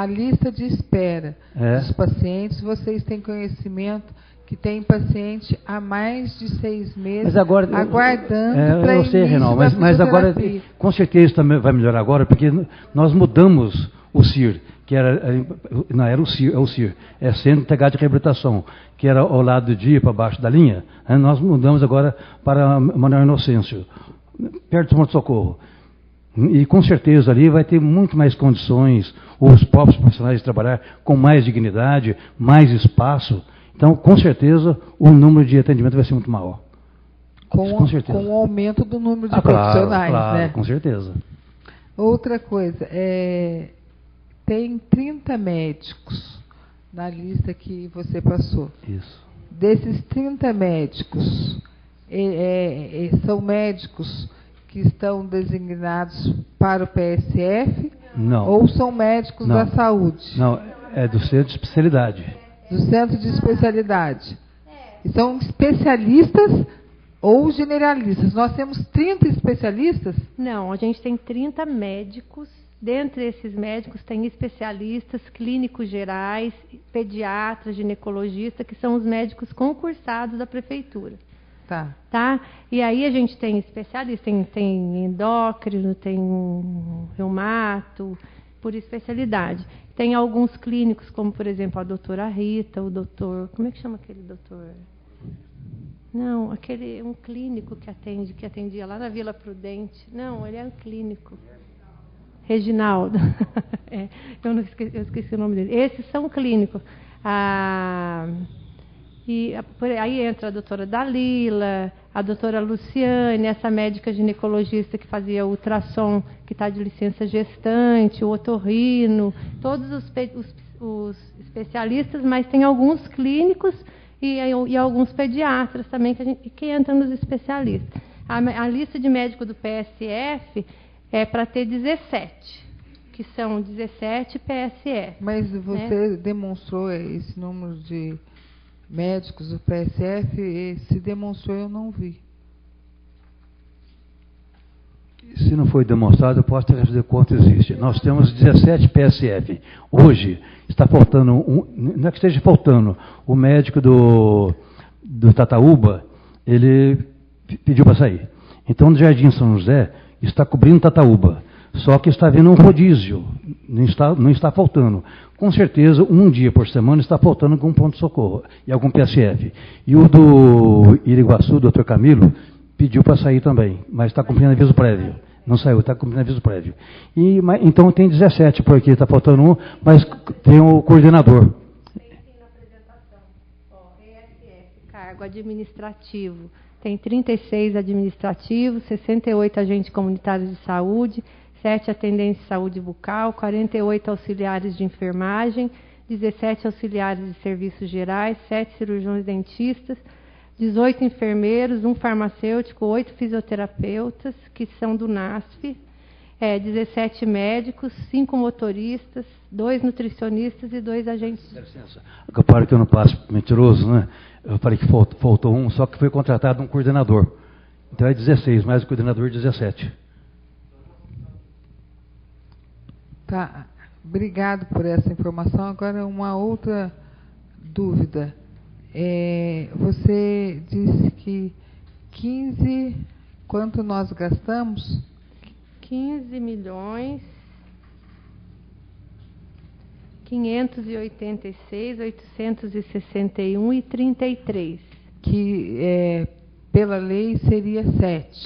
lista de espera dos pacientes, vocês têm conhecimento que tem paciente há mais de 6 meses mas agora, aguardando para eu sei, Renal, mas agora com certeza também vai melhorar agora, porque nós mudamos o CIR, que não era o CIR, é o CIR, é Centro Integrado de Reabilitação, que era ao lado do dia, para baixo da linha, nós mudamos agora para Manuel Inocêncio, perto do Pronto-Socorro. E com certeza ali vai ter muito mais condições, os próprios profissionais de trabalhar com mais dignidade, mais espaço. Então, com certeza, o número de atendimento vai ser muito maior. Com certeza. Com o aumento do número de profissionais, claro, né? Com certeza. Outra coisa, tem 30 médicos na lista que você passou. Isso. Desses 30 médicos, são médicos que estão designados para o PSF? Não. Ou são médicos da saúde? Não, é do centro de especialidade. Do centro de especialidade. E são especialistas ou generalistas? Nós temos 30 especialistas? Não, a gente tem 30 médicos. Dentre esses médicos tem especialistas, clínicos gerais, pediatras, ginecologistas, que são os médicos concursados da prefeitura. Tá? E aí a gente tem especialistas, tem endócrino, tem reumato, por especialidade. Tem alguns clínicos, como por exemplo a doutora Rita, o doutor... Como é que chama aquele doutor? Não, um clínico que atendia lá na Vila Prudente. Não, ele é um clínico. Reginaldo. Eu esqueci o nome dele. Esses são clínicos. Aí entra a doutora Dalila, a doutora Luciane, essa médica ginecologista que fazia ultrassom, que está de licença gestante, o otorrino, todos os especialistas, mas tem alguns clínicos e alguns pediatras também que entram nos especialistas. A lista de médicos do PSF é para ter 17, que são 17 PSF. Mas você demonstrou esse número de médicos do PSF, se demonstrou, eu não vi. Se não foi demonstrado, eu posso fazer quanto existe. Nós temos 17 PSF. Hoje está faltando, não é que esteja faltando, o médico do Tataúba, ele pediu para sair. Então, no Jardim São José, está cobrindo Tataúba. Só que está havendo um rodízio, não está faltando. Com certeza, um dia por semana está faltando algum ponto-socorro e algum PSF. E o do Iriguaçu, o doutor Camilo, pediu para sair também, mas está cumprindo aviso prévio. Não saiu, está cumprindo aviso prévio. Então tem 17 por aqui, está faltando um, mas tem o coordenador. Tem sim na apresentação. ESF, cargo administrativo. Tem 36 administrativos, 68 agentes comunitários de saúde, 7 atendentes de saúde bucal, 48 auxiliares de enfermagem, 17 auxiliares de serviços gerais, 7 cirurgiões dentistas, 18 enfermeiros, 1 farmacêutico, 8 fisioterapeutas, que são do NASF, 17 médicos, 5 motoristas, 2 nutricionistas e 2 agentes... Dá licença. Eu paro que eu não passo mentiroso, né? Eu falei que faltou um, só que foi contratado um coordenador. Então é 16, mais o coordenador 17. Tá. Obrigado por essa informação. Agora, uma outra dúvida. Você disse que 15... Quanto nós gastamos? 15 milhões... 586.861,33. Que, pela lei, seria 7.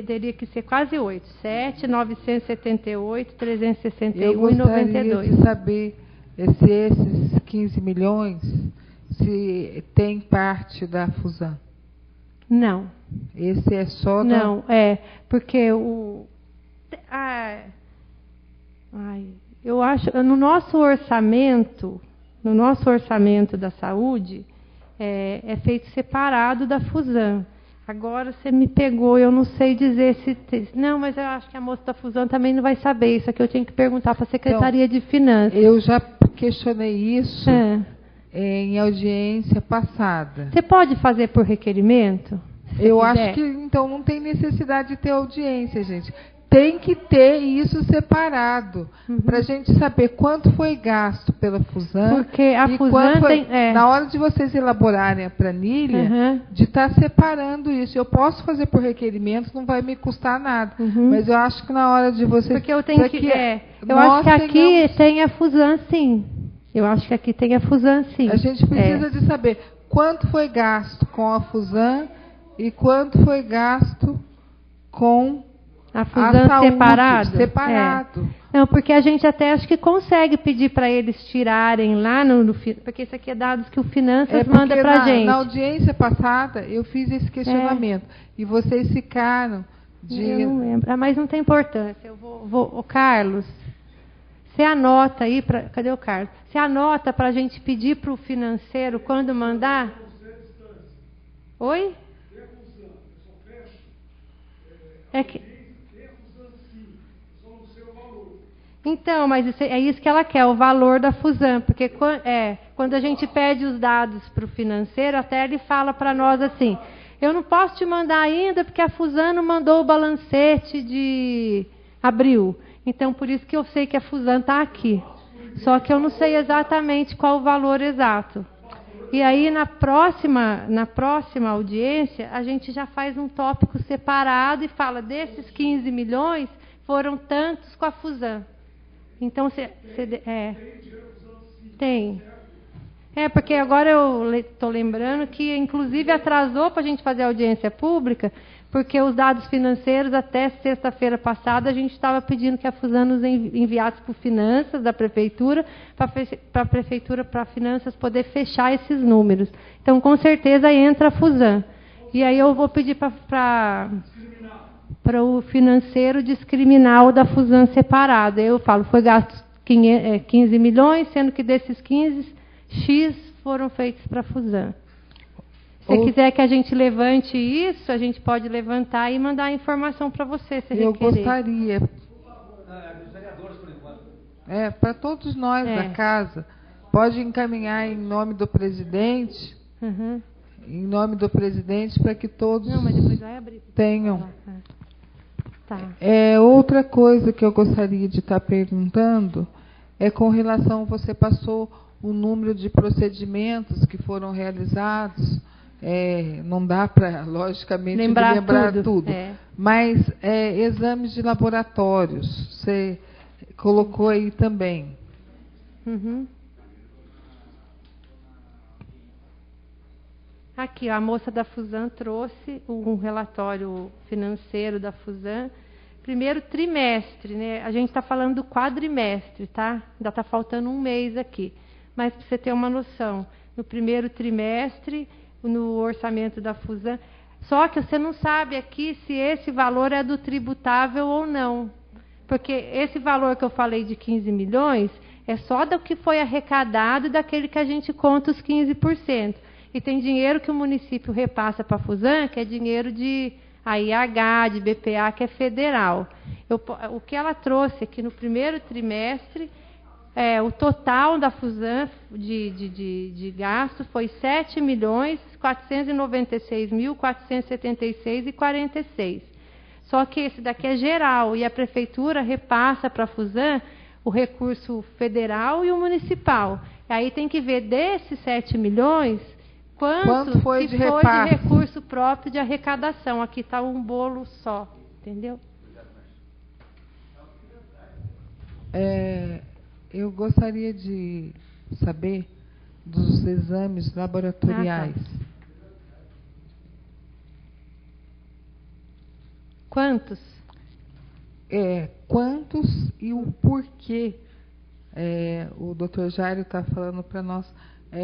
Teria que ser quase 8. 7, 978, 361,92. Eu gostaria de saber se esses 15 milhões, se tem parte da Fusan. Não. Esse é só Não, porque eu acho, no nosso orçamento da saúde, é feito separado da Fusan. Agora você me pegou, eu não sei dizer se... Não, mas eu acho que a moça da Fusan também não vai saber. Isso aqui eu tenho que perguntar para a Secretaria de Finanças. Eu já questionei isso em audiência passada. Você pode fazer por requerimento? Eu acho que, então, não tem necessidade de ter audiência, gente. Tem que ter isso separado, para a gente saber quanto foi gasto pela Fusan. Porque a Fusan tem... Na hora de vocês elaborarem a planilha, de estar separando isso. Eu posso fazer por requerimento, não vai me custar nada. Mas eu acho que na hora de vocês... Porque eu tenho que... eu acho que aqui tem a Fusan, sim. Eu acho que aqui tem a Fusan, sim. A gente precisa de saber quanto foi gasto com a Fusan e quanto foi gasto com... A Fusan separado. Não, porque a gente até acho que consegue pedir para eles tirarem lá porque isso aqui é dados que o Finanças manda para a gente. Na audiência passada eu fiz esse questionamento e vocês ficaram de... Eu não lembro, mas não tem importância. Eu vou Carlos, você anota aí, cadê o Carlos? Você anota para a gente pedir para o financeiro quando mandar? Oi? Então, mas é isso que ela quer, o valor da Fusan, porque quando a gente pede os dados para o financeiro, até ele fala para nós assim, eu não posso te mandar ainda porque a Fusan não mandou o balancete de abril. Então, por isso que eu sei que a Fusan está aqui. Só que eu não sei exatamente qual o valor exato. E aí, na próxima audiência, a gente já faz um tópico separado e fala, desses 15 milhões, foram tantos com a Fusan. Então, tem. Porque agora eu estou lembrando que, inclusive, atrasou para a gente fazer a audiência pública, porque os dados financeiros, até sexta-feira passada, a gente estava pedindo que a Fusan nos enviasse para o Finanças da Prefeitura, para a Prefeitura, para a Finanças poder fechar esses números. Então, com certeza, entra a Fusan. E aí eu vou pedir para o financeiro discriminar o da Fusan separado. Eu falo, foi gasto 15 milhões, sendo que desses 15, X foram feitos para a Fusan. Se você quiser que a gente levante isso, a gente pode levantar e mandar a informação para você, se eu requerer. Gostaria. Para todos nós da casa. Pode encaminhar em nome do presidente. Em nome do presidente, para que todos mas depois vai abrir. Tenham. Tá. Outra coisa que eu gostaria de estar perguntando é com relação, você passou o número de procedimentos que foram realizados. Não dá para, logicamente, lembrar tudo. Mas exames de laboratórios, você colocou aí também. Aqui, a moça da Fusan trouxe um relatório financeiro da Fusan. Primeiro trimestre, né? A gente está falando do quadrimestre, tá? Ainda está faltando um mês aqui. Mas para você ter uma noção, no primeiro trimestre, no orçamento da Fusan, só que você não sabe aqui se esse valor é do tributável ou não. Porque esse valor que eu falei de 15 milhões é só do que foi arrecadado e daquele que a gente conta os 15%. E tem dinheiro que o município repassa para a Fusan, que é dinheiro de AIH, de BPA, que é federal. O que ela trouxe aqui no primeiro trimestre, o total da Fusan de gasto foi 7.496.476,46. Só que esse daqui é geral, e a Prefeitura repassa para a Fusan o recurso federal e o municipal. Aí tem que ver desses 7 milhões, quanto foi de recurso próprio de arrecadação. Aqui está um bolo só, entendeu? Eu gostaria de saber dos exames laboratoriais. Tá. Quantos? Quantos e o porquê? O doutor Jairo está falando para nós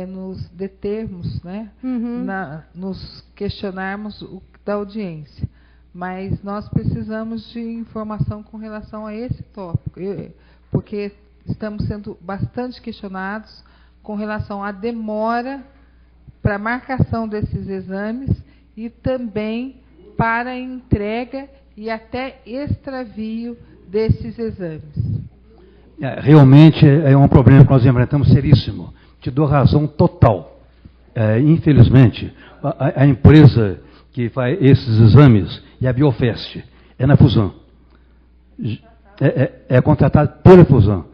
nos determos, né? Uhum. Nos questionarmos da audiência. Mas nós precisamos de informação com relação a esse tópico, porque estamos sendo bastante questionados com relação à demora para a marcação desses exames e também para a entrega e até extravio desses exames. Realmente é um problema que nós enfrentamos seríssimo. Te dou razão total. Infelizmente, a empresa que faz esses exames é a Biofest, é na Fusan. É contratada pela Fusan.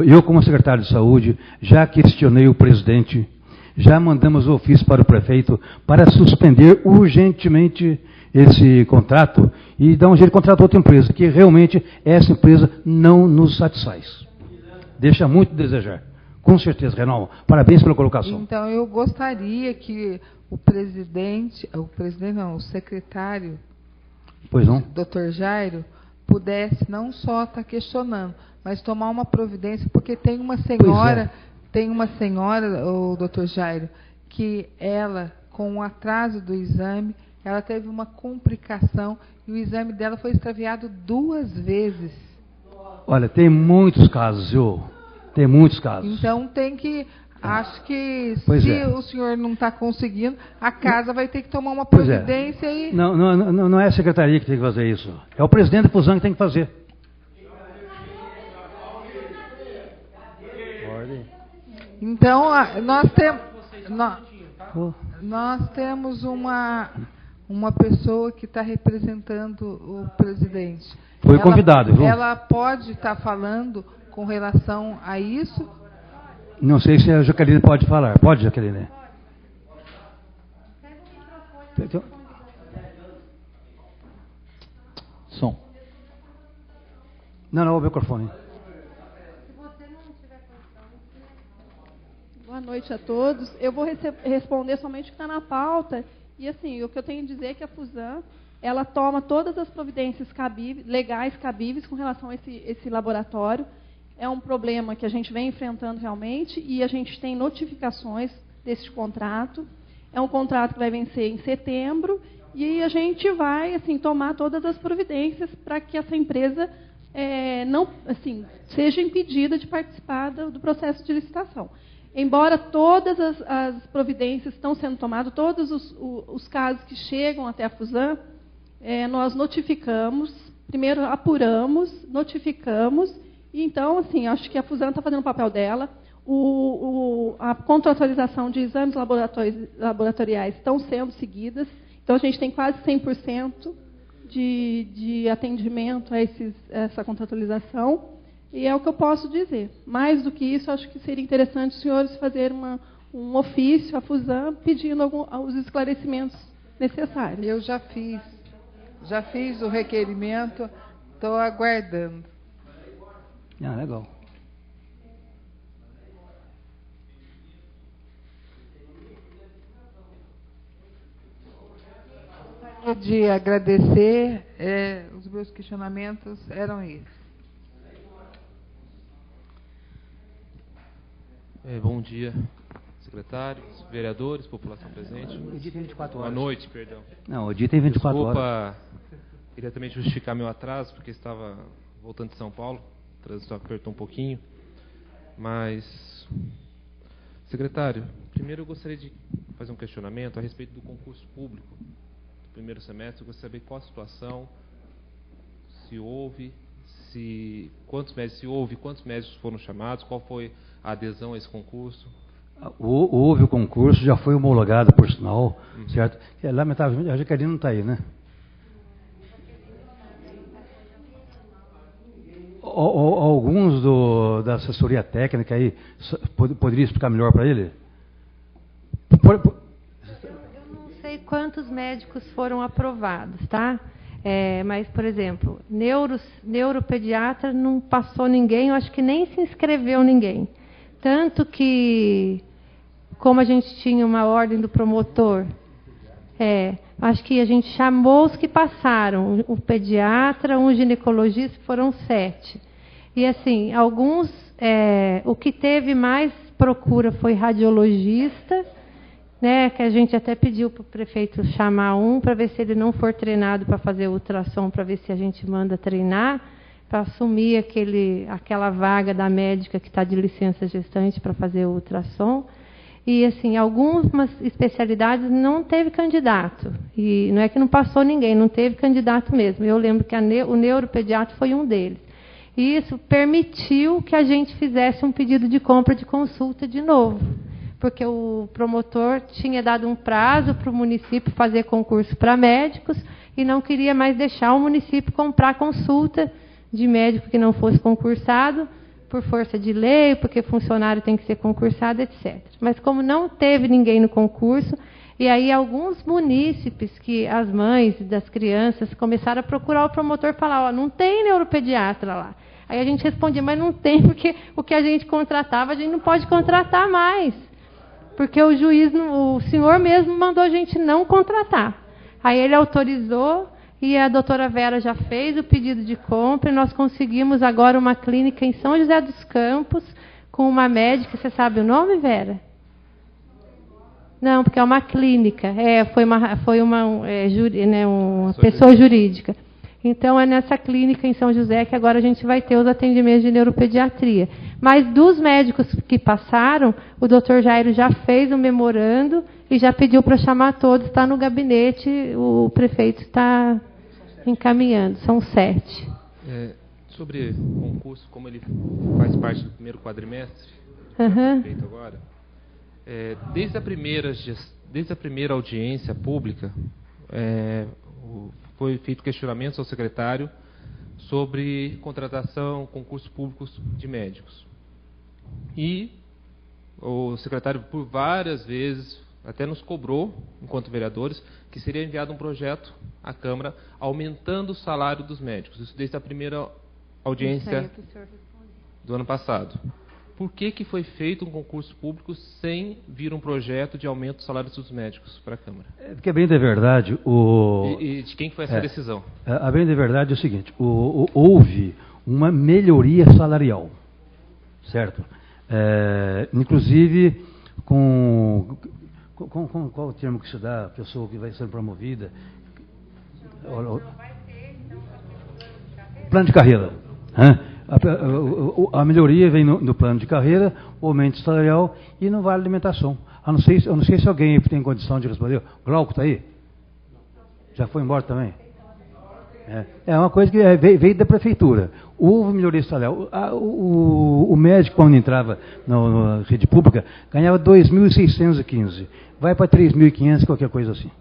Eu, como secretário de saúde, já questionei o presidente, já mandamos ofício para o prefeito para suspender urgentemente esse contrato e dar um jeito de contratar outra empresa, que realmente essa empresa não nos satisfaz. Deixa muito a desejar. Com certeza, Renal. Parabéns pela colocação. Então, eu gostaria que o secretário, pois não? Dr. Jairo, pudesse não só estar questionando, mas tomar uma providência, porque tem uma senhora, o Dr. Jairo, que ela, com o atraso do exame, ela teve uma complicação e o exame dela foi extraviado 2 vezes. Olha, tem muitos casos, viu? Tem muitos casos. Então tem que... Acho que o senhor não está conseguindo, a casa vai ter que tomar uma providência e... Não é a secretaria que tem que fazer isso. É o presidente da Fusan que tem que fazer. Então, nós temos uma pessoa que está representando o presidente. Foi convidado, viu? Ela pode estar falando com relação a isso? Não sei se a Jaqueline pode falar. Pode, Jaqueline? Som. Não, o microfone. Boa noite a todos. Eu vou responder somente o que está na pauta. E assim, o que eu tenho a dizer é que a Fusan, ela toma todas as providências legais cabíveis com relação a esse laboratório. É um problema que a gente vem enfrentando realmente e a gente tem notificações desse contrato. É um contrato que vai vencer em setembro e a gente vai assim, tomar todas as providências para que essa empresa não seja impedida de participar do processo de licitação. Embora todas as providências estão sendo tomadas, todos os casos que chegam até a Fusan, nós notificamos, primeiro apuramos, notificamos. Então, assim, acho que a Fusan está fazendo o papel dela. A contratualização de exames laboratoriais estão sendo seguidas. Então, a gente tem quase 100% de atendimento a essa contratualização. E é o que eu posso dizer. Mais do que isso, acho que seria interessante os senhores fazerem um ofício à Fusan pedindo os esclarecimentos necessários. Eu já fiz o requerimento, estou aguardando. Legal. De agradecer, os meus questionamentos eram esses. Bom dia, secretários, vereadores, população presente. O dia tem 24 horas. Boa noite, perdão. Não, o dia tem 24 horas. Desculpa, queria também justificar meu atraso, porque estava voltando de São Paulo. O trânsito apertou um pouquinho. Mas, secretário, primeiro eu gostaria de fazer um questionamento a respeito do concurso público do primeiro semestre. Eu gostaria de saber qual a situação, se houve, quantos médicos foram chamados, qual foi a adesão a esse concurso. Houve o concurso, já foi homologado, por sinal, certo? Lamentavelmente, a Jaqueline não está aí, né? Alguns da assessoria técnica aí, poderia explicar melhor para ele? Eu não sei quantos médicos foram aprovados, tá? Mas, por exemplo, neuropediatra não passou ninguém, eu acho que nem se inscreveu ninguém. Tanto que, como a gente tinha uma ordem do promotor, acho que a gente chamou os que passaram, o pediatra, um ginecologista, foram 7. E assim, alguns, o que teve mais procura foi radiologista, né, que a gente até pediu para o prefeito chamar para ver se ele não for treinado para fazer ultrassom, para ver se a gente manda treinar, para assumir aquela vaga da médica que está de licença gestante para fazer o ultrassom. E, assim, algumas especialidades não teve candidato. E não é que não passou ninguém, não teve candidato mesmo. Eu lembro que o neuropediatra foi um deles. E isso permitiu que a gente fizesse um pedido de compra de consulta de novo. Porque o promotor tinha dado um prazo para o município fazer concurso para médicos e não queria mais deixar o município comprar consulta de médico que não fosse concursado, por força de lei, porque funcionário tem que ser concursado, etc. Mas como não teve ninguém no concurso, e aí alguns munícipes, que as mães das crianças começaram a procurar o promotor e falar, não tem neuropediatra lá. Aí a gente respondia, mas não tem, porque o que a gente contratava, a gente não pode contratar mais. Porque o juiz, o senhor mesmo mandou a gente não contratar. Aí ele autorizou, e a doutora Vera já fez o pedido de compra, e nós conseguimos agora uma clínica em São José dos Campos, com uma médica, você sabe o nome, Vera? Não, porque é uma clínica, foi uma pessoa jurídica. Então, é nessa clínica em São José que agora a gente vai ter os atendimentos de neuropediatria. Mas dos médicos que passaram, o doutor Jairo já fez um memorando e já pediu para chamar todos, está no gabinete, o prefeito está encaminhando, são 7. Sobre o concurso, como ele faz parte do primeiro quadrimestre, feito agora, desde a primeira audiência pública, foi feito questionamentos ao secretário sobre contratação, concursos públicos de médicos. E o secretário, por várias vezes, até nos cobrou, enquanto vereadores, que seria enviado um projeto à Câmara aumentando o salário dos médicos. Isso desde a primeira audiência do ano passado. Por que foi feito um concurso público sem vir um projeto de aumento do salário dos médicos para a Câmara? Porque, bem de verdade... E de quem foi essa decisão? A bem de verdade é o seguinte, houve uma melhoria salarial, certo? Inclusive, com qual o termo que se dá a pessoa que vai ser promovida? Plano de carreira. A melhoria vem no plano de carreira, o aumento salarial e no vale alimentação. Eu não sei se alguém tem condição de responder. O Glauco está aí? Já foi embora também? É uma coisa que veio da prefeitura. Houve melhoria salarial. O médico, quando entrava na rede pública, ganhava 2.615. Vai para 3.500, qualquer coisa assim.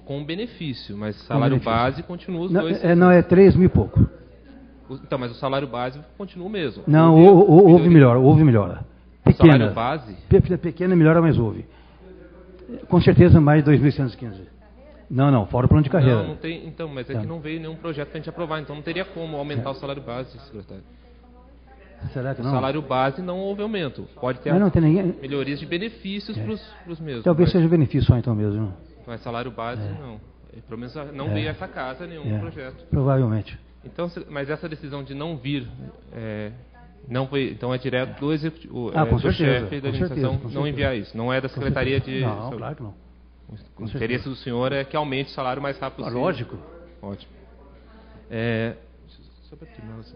Com benefício, mas salário base continua os dois. Não, é 3.000 e pouco. Então, mas o salário base continua o mesmo. Não, houve melhora. Pequena. O salário base? Pequena melhora, mas houve. Com certeza mais de 2.115. Não, fora o plano de carreira. Não tem, então, mas que não veio nenhum projeto para a gente aprovar, então não teria como aumentar o salário base, secretário. Será que não? O salário base não houve aumento. Pode ter não tem ninguém... melhorias de benefícios para os mesmos. Talvez seja benefício só então mesmo. Mas salário base, não. Pelo menos não veio a essa casa nenhum projeto. Provavelmente. Então, mas essa decisão de não vir, não foi, então é direto do executivo, do chefe da administração não enviar isso. Não é da Secretaria de Não, claro que não. O interesse do senhor é que aumente o salário o mais rápido possível. Lógico. Ótimo. Sobre a finança.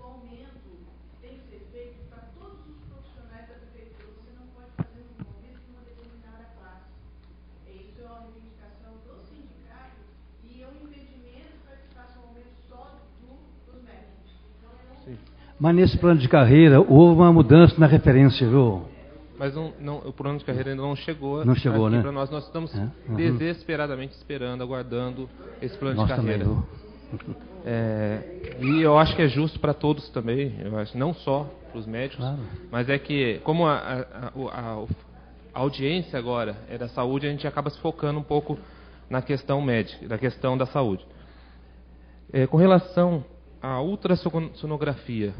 Mas nesse plano de carreira houve uma mudança na referência, viu? Mas o plano de carreira ainda não chegou. Não chegou, né? Para nós estamos desesperadamente esperando, aguardando esse plano de carreira. Também, E eu acho que é justo para todos também, eu acho, não só para os médicos, Claro. mas é que, como a audiência agora é da saúde, a gente acaba se focando um pouco na questão médica, na questão da saúde. Com relação à ultrassonografia,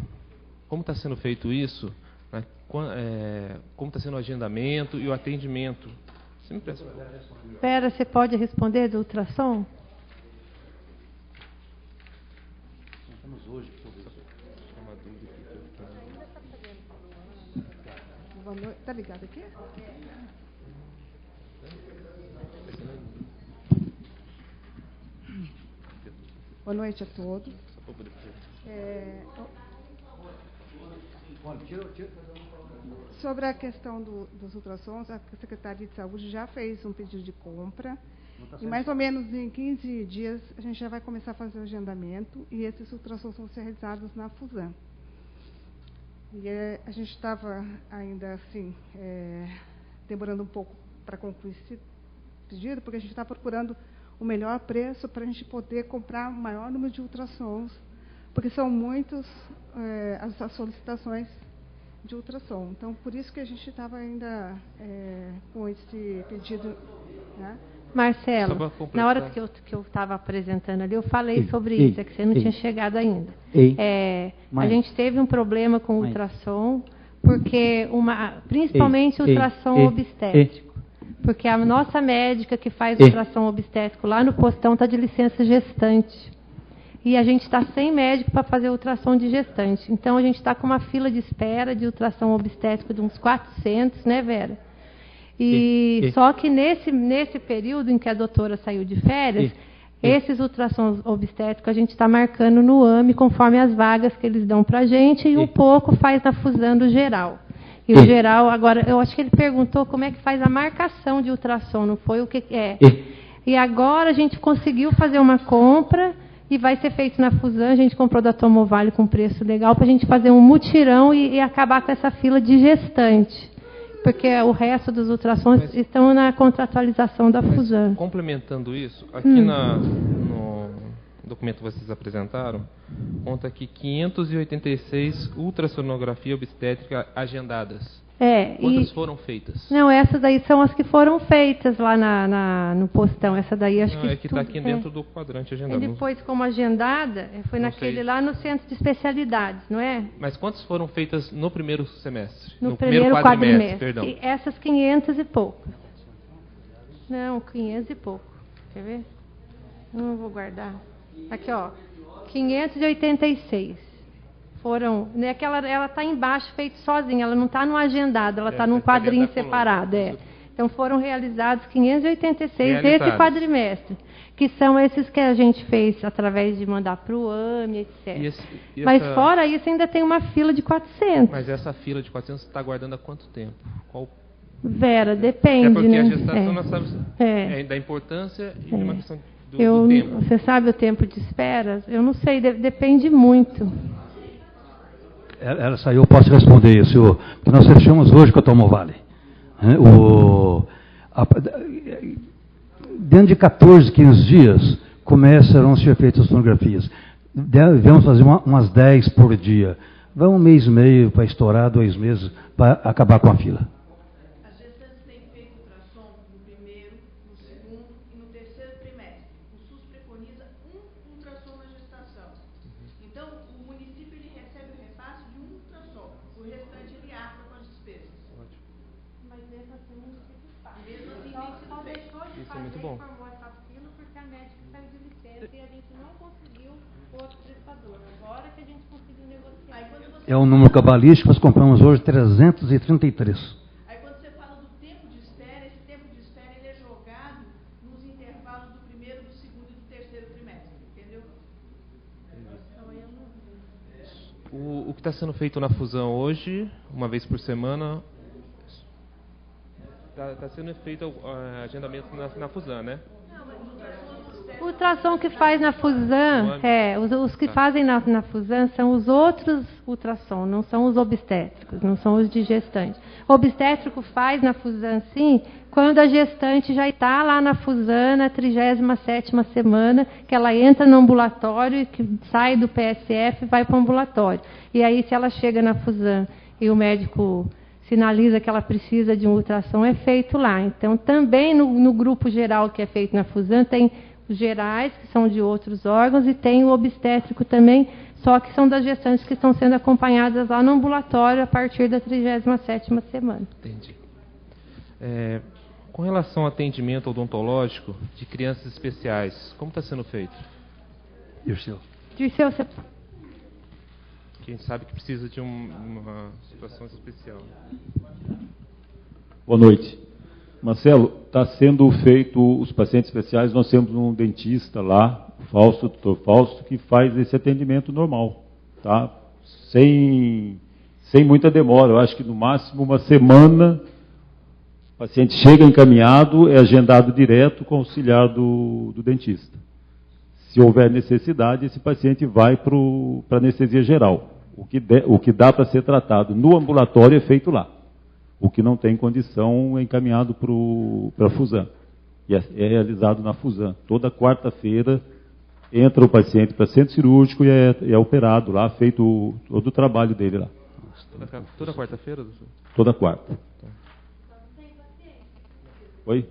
como está sendo feito isso? Né? Como está sendo o agendamento e o atendimento? Vera, você pode responder do ultrassom? Boa noite. Tá ligado aqui? Boa noite a todos. Sobre a questão dos ultrassons, a Secretaria de Saúde já fez um pedido de compra. E mais ou menos em 15 dias a gente já vai começar a fazer o agendamento e esses ultrassons vão ser realizados na Fusan. E a gente estava ainda assim, demorando um pouco para concluir esse pedido, porque a gente está procurando o melhor preço para a gente poder comprar o maior número de ultrassons, porque são muitas as solicitações de ultrassom. Então, por isso que a gente estava ainda com esse pedido, né? Marcelo, na hora que eu estava apresentando ali, eu falei sobre isso, é que você não tinha chegado ainda. A gente teve um problema com o ultrassom, porque principalmente o ultrassom obstétrico. Porque a nossa médica que faz ultrassom obstétrico lá no postão está de licença gestante. E a gente está sem médico para fazer ultrassom de gestante. Então, a gente está com uma fila de espera de ultrassom obstétrico de uns 400, né, Vera? Só que nesse período em que a doutora saiu de férias, esses ultrassons obstétricos a gente está marcando no AME conforme as vagas que eles dão para a gente e um pouco faz na Fusan do geral. E o geral, agora, eu acho que ele perguntou como é que faz a marcação de ultrassom, não foi o que é. E agora a gente conseguiu fazer uma compra e vai ser feito na Fusan, a gente comprou da Tomovale com preço legal para a gente fazer um mutirão e acabar com essa fila de gestante. Porque o resto dos ultrassons estão na contratualização da Fusan. Complementando isso, aqui no documento que vocês apresentaram, conta aqui 586 ultrassonografia obstétrica agendadas. Quantas foram feitas? Não, essas daí são as que foram feitas lá no postão. Essa daí acho que é que está aqui dentro do quadrante agendado. E depois, como agendada, foi naquele lá no centro de especialidades, não é? Mas quantas foram feitas no primeiro semestre? No primeiro quadrimestre. Perdão. E essas 500 e pouco. Não, 500 e pouco. Quer ver? Não vou guardar. Aqui, ó. 586. Foram, né, que ela está embaixo, feito sozinha, ela não está no agendado, ela está num quadrinho separado. Então foram realizados 586 desse quadrimestre, que são esses que a gente fez através de mandar para o AME, etc. Mas fora isso ainda tem uma fila de 400. Mas essa fila de 400 está aguardando há quanto tempo? Vera, depende. Porque né? A gestação nós sabemos da importância e de uma questão do tempo. Você sabe o tempo de espera? Eu não sei, depende muito. Ela saiu, eu posso responder isso, senhor. Porque nós fechamos hoje com a Tomovale. Dentro de 14, 15 dias, começarão a ser feitas as sonografias. Devemos fazer umas 10 por dia. Vai um mês e meio para estourar, 2 meses, para acabar com a fila. As gestantes têm feito ultrassom no primeiro, no segundo e no terceiro trimestre. O SUS preconiza um ultrassom na gestação. Então, o município ele recebe o repasse de um ultrassom. O restante ele arca com as despesas. Ótimo. Mas mesmo assim, o município faz. Mesmo assim, tem sido feito. Isso é muito bom. Formou essa fila porque a médica saiu de licença e a gente não conseguiu outro prestador. Agora que a gente conseguiu negociar. É o número cabalístico, nós compramos hoje 333. Aí quando você fala do tempo de espera, esse tempo de espera ele é jogado nos intervalos do primeiro, do segundo e do terceiro trimestre, entendeu? O que está sendo feito na Fusão hoje, uma vez por semana, está sendo feito agendamento na Fusão, né? O ultrassom que faz na Fusan, os que fazem na Fusan são os outros ultrassom, não são os obstétricos, não são os de gestante. O obstétrico faz na Fusan, sim, quando a gestante já está lá na Fusan, na 37ª semana, que ela entra no ambulatório e que sai do PSF e vai para o ambulatório. E aí, se ela chega na Fusan e o médico sinaliza que ela precisa de um ultrassom, é feito lá. Então, também no grupo geral que é feito na Fusan, tem os gerais, que são de outros órgãos, e tem o obstétrico também, só que são das gestantes que estão sendo acompanhadas lá no ambulatório a partir da 37ª semana. Entendi. Com relação ao atendimento odontológico de crianças especiais, como está sendo feito? Dirceu, você... Que a gente sabe que precisa de uma situação especial. Boa noite. Marcelo, está sendo feito os pacientes especiais, nós temos um dentista lá, o doutor Fausto, que faz esse atendimento normal, tá? Sem muita demora, eu acho que no máximo uma semana o paciente chega encaminhado, é agendado direto com o auxiliar do dentista. Se houver necessidade, esse paciente vai para anestesia geral. O que dá para ser tratado no ambulatório é feito lá. O que não tem condição é encaminhado para a Fusan. E é realizado na Fusan. Toda quarta-feira entra o paciente para centro cirúrgico e é operado lá, feito todo o trabalho dele lá. Toda quarta-feira, doutor? Toda quarta. Oi?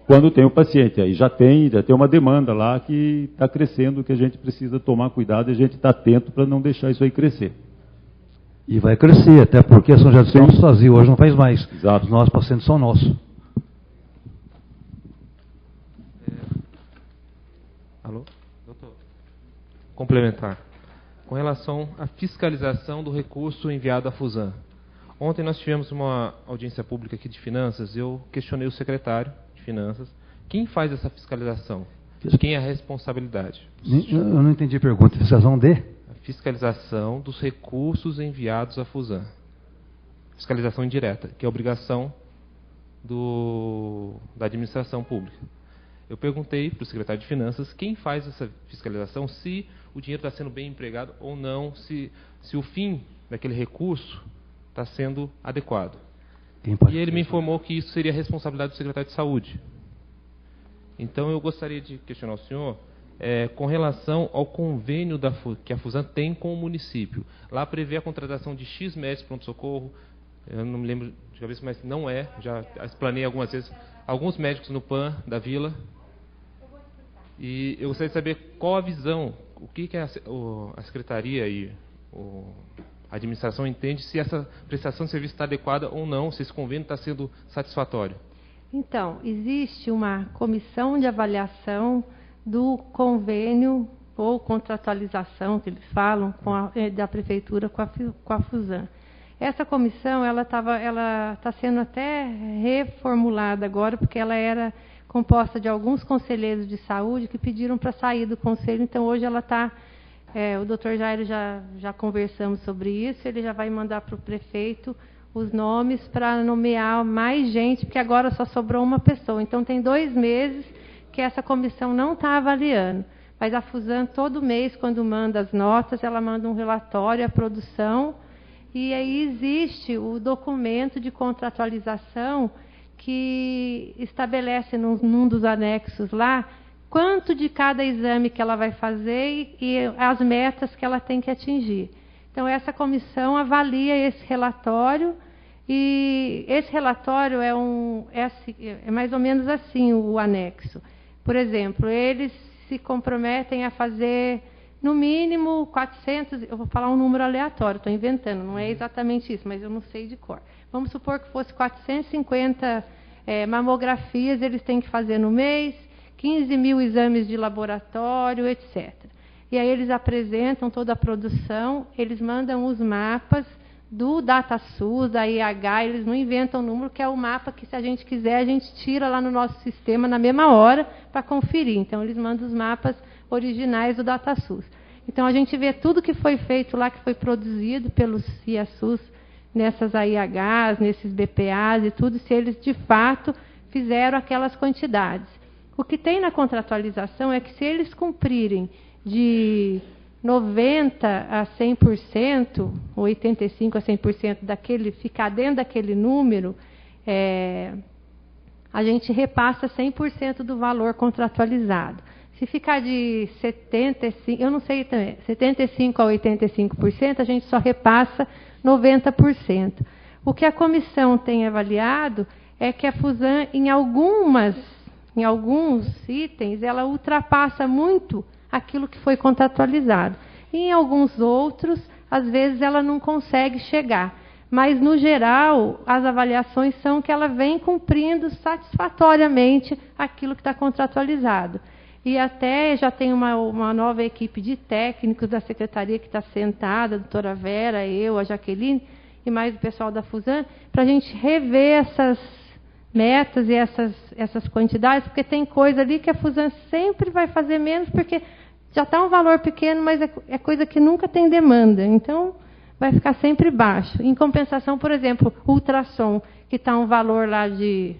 Quando tem o paciente, aí já tem uma demanda lá que está crescendo, que a gente precisa tomar cuidado e a gente está atento para não deixar isso aí crescer. E vai crescer, até porque a São José dos Campos fazia, hoje não faz mais. Exato. Os nossos pacientes são nossos. Alô? Doutor. Complementar. Com relação à fiscalização do recurso enviado à Fusan. Ontem nós tivemos uma audiência pública aqui de finanças, eu questionei o secretário de finanças. Quem faz essa fiscalização? De quem é a responsabilidade? Eu não entendi a pergunta. Fiscalização de? A fiscalização dos recursos enviados à Fusan. Fiscalização indireta, que é obrigação da administração pública. Eu perguntei para o secretário de finanças quem faz essa fiscalização, se o dinheiro está sendo bem empregado ou não, se o fim daquele recurso está sendo adequado. E ele me informou que isso seria a responsabilidade do secretário de Saúde. Então, eu gostaria de questionar o senhor com relação ao convênio que a Fusan tem com o município. Lá prevê a contratação de X médicos pronto-socorro, eu não me lembro de cabeça, mas não é, já explanei algumas vezes, alguns médicos no PAN da Vila. E eu gostaria de saber qual a visão, o que a Secretaria e a administração entende se essa prestação de serviço está adequada ou não, se esse convênio está sendo satisfatório. Então, existe uma comissão de avaliação do convênio ou contratualização, que eles falam, da Prefeitura com a Fusan. Essa comissão ela está sendo até reformulada agora, porque ela era composta de alguns conselheiros de saúde que pediram para sair do conselho, então hoje ela está... o doutor Jairo já conversamos sobre isso, ele já vai mandar para o prefeito os nomes para nomear mais gente, porque agora só sobrou uma pessoa. Então, tem 2 meses que essa comissão não está avaliando. Mas a Fusan, todo mês, quando manda as notas, ela manda um relatório, a produção, e aí existe o documento de contratualização que estabelece num dos anexos lá quanto de cada exame que ela vai fazer e as metas que ela tem que atingir. Então, essa comissão avalia esse relatório e esse relatório é mais ou menos assim o anexo. Por exemplo, eles se comprometem a fazer, no mínimo, 400... Eu vou falar um número aleatório, estou inventando, não é exatamente isso, mas eu não sei de cor. Vamos supor que fosse 450 mamografias, eles têm que fazer no mês, 15 mil exames de laboratório, etc. E aí eles apresentam toda a produção, eles mandam os mapas do DataSUS, da IH, eles não inventam o número, que é o mapa que, se a gente quiser, a gente tira lá no nosso sistema na mesma hora para conferir. Então, eles mandam os mapas originais do DataSUS. Então, a gente vê tudo que foi feito lá, que foi produzido pelos CIASUS, nessas AIHs, nesses BPAs e tudo, se eles, de fato, fizeram aquelas quantidades. O que tem na contratualização é que se eles cumprirem de 90% a 100%, ou 85% a 100% daquele, ficar dentro daquele número, a gente repassa 100% do valor contratualizado. Se ficar de 75%, eu não sei também, 75% a 85%, a gente só repassa 90%. O que a comissão tem avaliado é que a Fusan, em alguns itens, ela ultrapassa muito aquilo que foi contratualizado. E em alguns outros, às vezes, ela não consegue chegar. Mas, no geral, as avaliações são que ela vem cumprindo satisfatoriamente aquilo que está contratualizado. E até já tem uma nova equipe de técnicos da secretaria que está sentada, a doutora Vera, eu, a Jaqueline, e mais o pessoal da Fusan, para a gente rever essas metas e essas quantidades, porque tem coisa ali que a Fusan sempre vai fazer menos, porque já está um valor pequeno, mas é coisa que nunca tem demanda. Então, vai ficar sempre baixo. Em compensação, por exemplo, ultrassom, que está um valor lá de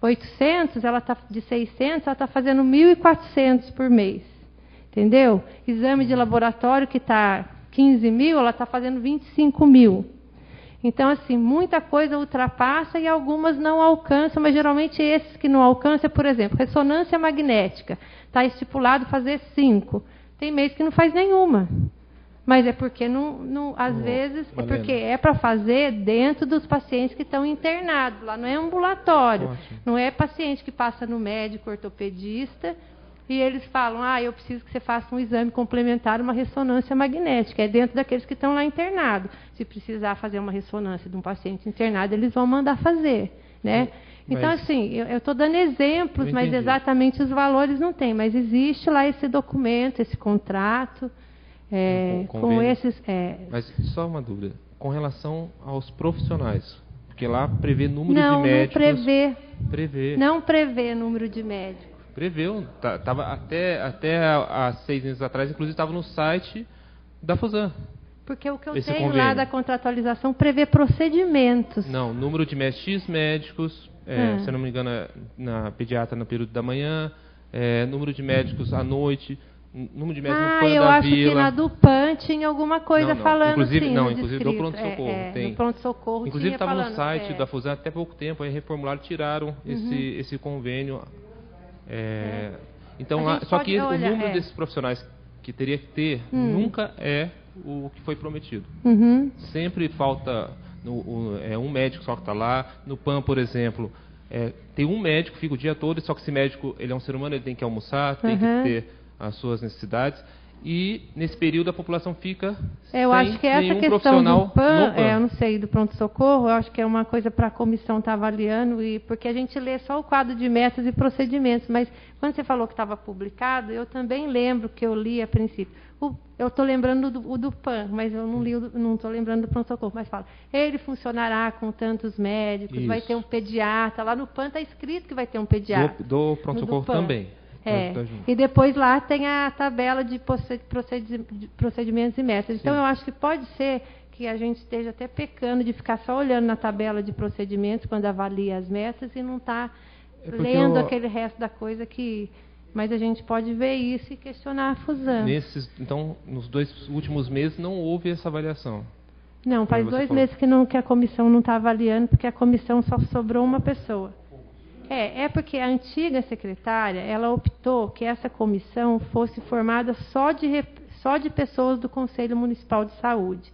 800, ela está de 600, ela está fazendo 1.400 por mês. Entendeu? Exame de laboratório, que está 15 mil, ela está fazendo 25 mil. Então, assim, muita coisa ultrapassa e algumas não alcançam, mas geralmente esses que não alcançam, por exemplo, ressonância magnética. Está estipulado fazer 5. Tem mês que não faz nenhuma. Mas é porque, às vezes, é porque é para fazer dentro dos pacientes que estão internados. Lá não é ambulatório. Não é paciente que passa no médico ortopedista e eles falam, eu preciso que você faça um exame complementar, uma ressonância magnética. É dentro daqueles que estão lá internados. Se precisar fazer uma ressonância de um paciente internado, eles vão mandar fazer, né? Então, assim, eu estou dando exemplos, mas exatamente os valores não tem. Mas existe lá esse documento, esse contrato, com esses... Mas só uma dúvida. Com relação aos profissionais, porque lá prevê número de médicos... Não prevê. Não prevê número de médicos. Preveu, estava até há 6 meses atrás, inclusive estava no site da Fusan. Porque o que eu tenho lá da contratualização prevê procedimentos. Não, número de médicos, X médicos, se eu não me engano, na pediatra no período da manhã, número de médicos à noite, número de médicos no PAN da Vila. Eu acho que na do PAN tinha alguma coisa falando inclusive, assim, inclusive do pronto-socorro. No pronto-socorro inclusive estava no site da Fusan até pouco tempo, aí reformularam, tiraram esse convênio. Então, só que o número desses profissionais que teria que ter nunca é o que foi prometido. Sempre falta um médico só que está lá. No PAN, por exemplo, tem um médico que fica o dia todo, só que esse médico ele é um ser humano, ele tem que almoçar, tem que ter as suas necessidades. E nesse período a população fica eu acho que essa questão do PAN, eu não sei, do pronto-socorro, eu acho que é uma coisa para a comissão estar avaliando, porque a gente lê só o quadro de metas e procedimentos, mas quando você falou que estava publicado, eu também lembro que eu li a princípio. Eu estou lembrando do PAN, mas eu não estou lembrando do pronto-socorro, mas fala, ele funcionará com tantos médicos, vai ter um pediatra, lá no PAN está escrito que vai ter um pediatra. Do pronto-socorro também. E depois lá tem a tabela de procedimentos e metas. Então, eu acho que pode ser que a gente esteja até pecando de ficar só olhando na tabela de procedimentos quando avalia as metas e não está lendo aquele resto da coisa que... Mas a gente pode ver isso e questionar a Fusan. Então, nos 2 últimos meses não houve essa avaliação? Não, faz 2 meses que a comissão não está avaliando, porque a comissão só sobrou uma pessoa. Porque a antiga secretária, ela optou que essa comissão fosse formada só de pessoas do Conselho Municipal de Saúde.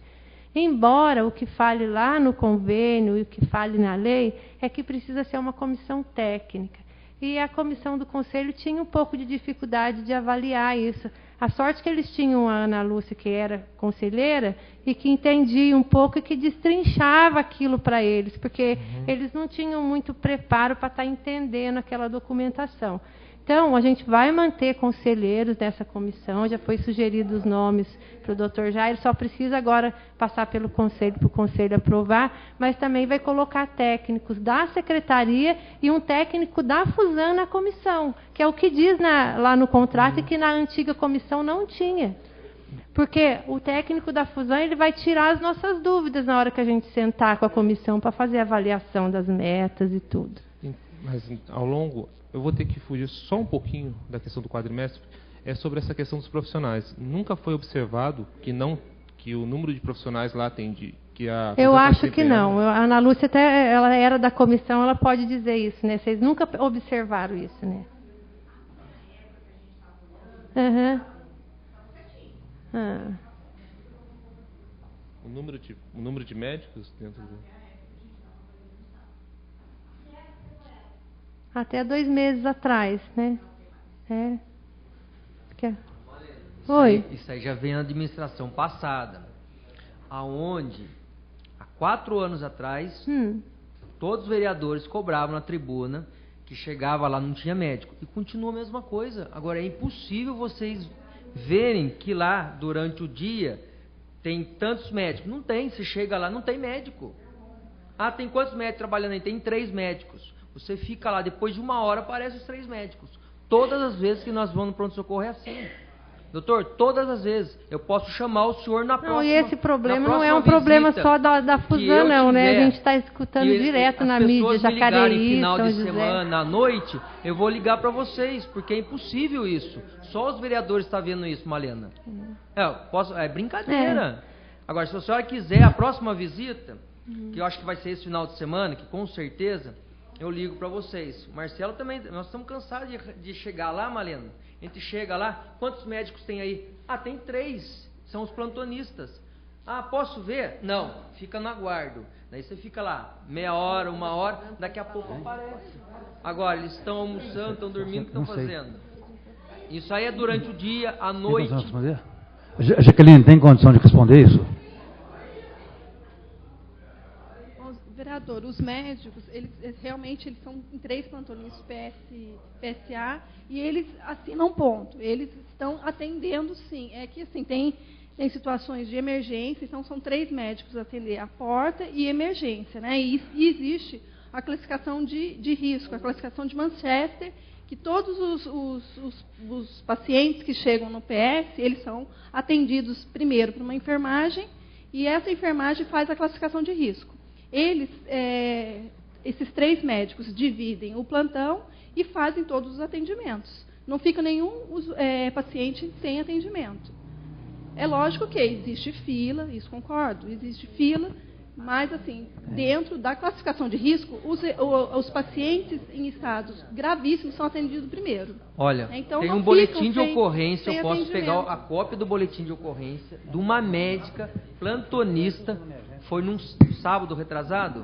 Embora o que fale lá no convênio e o que fale na lei é que precisa ser uma comissão técnica. E a comissão do Conselho tinha um pouco de dificuldade de avaliar isso. A sorte que eles tinham a Ana Lúcia, que era conselheira, e que entendia um pouco e que destrinchava aquilo para eles, porque eles não tinham muito preparo para estar entendendo aquela documentação. Então, a gente vai manter conselheiros nessa comissão, já foi sugerido os nomes para o doutor Jair, só precisa agora passar pelo conselho, para o conselho aprovar, mas também vai colocar técnicos da secretaria e um técnico da Fusan na comissão, que é o que diz lá no contrato e que na antiga comissão não tinha. Porque o técnico da Fusan ele vai tirar as nossas dúvidas na hora que a gente sentar com a comissão para fazer a avaliação das metas e tudo. Mas ao longo... eu vou ter que fugir só um pouquinho da questão do quadrimestre, é sobre essa questão dos profissionais. Nunca foi observado que o número de profissionais lá atende, que a... Eu acho que não. A Ana Lúcia até, ela era da comissão, ela pode dizer isso, né? Vocês nunca observaram isso, né? Uhum. Ah. O número de médicos dentro do... Até 2 meses atrás, né? Oi. Isso aí já vem na administração passada, aonde há 4 anos atrás todos os vereadores cobravam na tribuna que chegava lá não tinha médico, e continua a mesma coisa. Agora é impossível vocês verem que lá durante o dia tem tantos médicos. Não tem, se chega lá não tem médico. Ah, tem quantos médicos trabalhando aí? Tem 3 médicos. Você fica lá, depois de 1 hora aparecem os 3 médicos. Todas as vezes que nós vamos no pronto-socorro é assim. Doutor, todas as vezes. Eu posso chamar o senhor na próxima. Não, e esse problema não é um problema só da Fusã, não, né? A gente está escutando direto na mídia, Jacareí, final São de José. semana, à noite, eu vou ligar para vocês, porque é impossível isso. Só os vereadores estão vendo isso, Malena. É brincadeira. Agora, se a senhora quiser a próxima visita, que eu acho que vai ser esse final de semana, que com certeza eu ligo para vocês. O Marcelo também, nós estamos cansados de chegar lá, Malena. A gente chega lá, quantos médicos tem aí? Ah, tem 3, são os plantonistas. Ah, posso ver? Não, fica no aguardo. Daí você fica lá, meia hora, 1 hora, daqui a pouco aparece. Agora, eles estão almoçando, estão dormindo, o que estão fazendo? Isso aí é durante o dia, à noite. Tem condição de responder? Jaqueline, tem condição de responder isso? Vereador, os médicos, eles realmente são em 3 plantonistas PSA e eles assinam ponto. Eles estão atendendo, sim. É que assim, tem situações de emergência, então são 3 médicos a atender a porta e emergência, né? E existe a classificação de risco, a classificação de Manchester, que todos os pacientes que chegam no PS, eles são atendidos primeiro por uma enfermagem e essa enfermagem faz a classificação de risco. Esses 3 médicos dividem o plantão e fazem todos os atendimentos. Não fica nenhum paciente sem atendimento. É lógico que existe fila, isso concordo, existe fila, mas assim, dentro da classificação de risco, os pacientes em estados gravíssimos são atendidos primeiro. Olha, então, tem um boletim de ocorrência, eu posso pegar a cópia do boletim de ocorrência de uma médica plantonista, foi num sábado retrasado,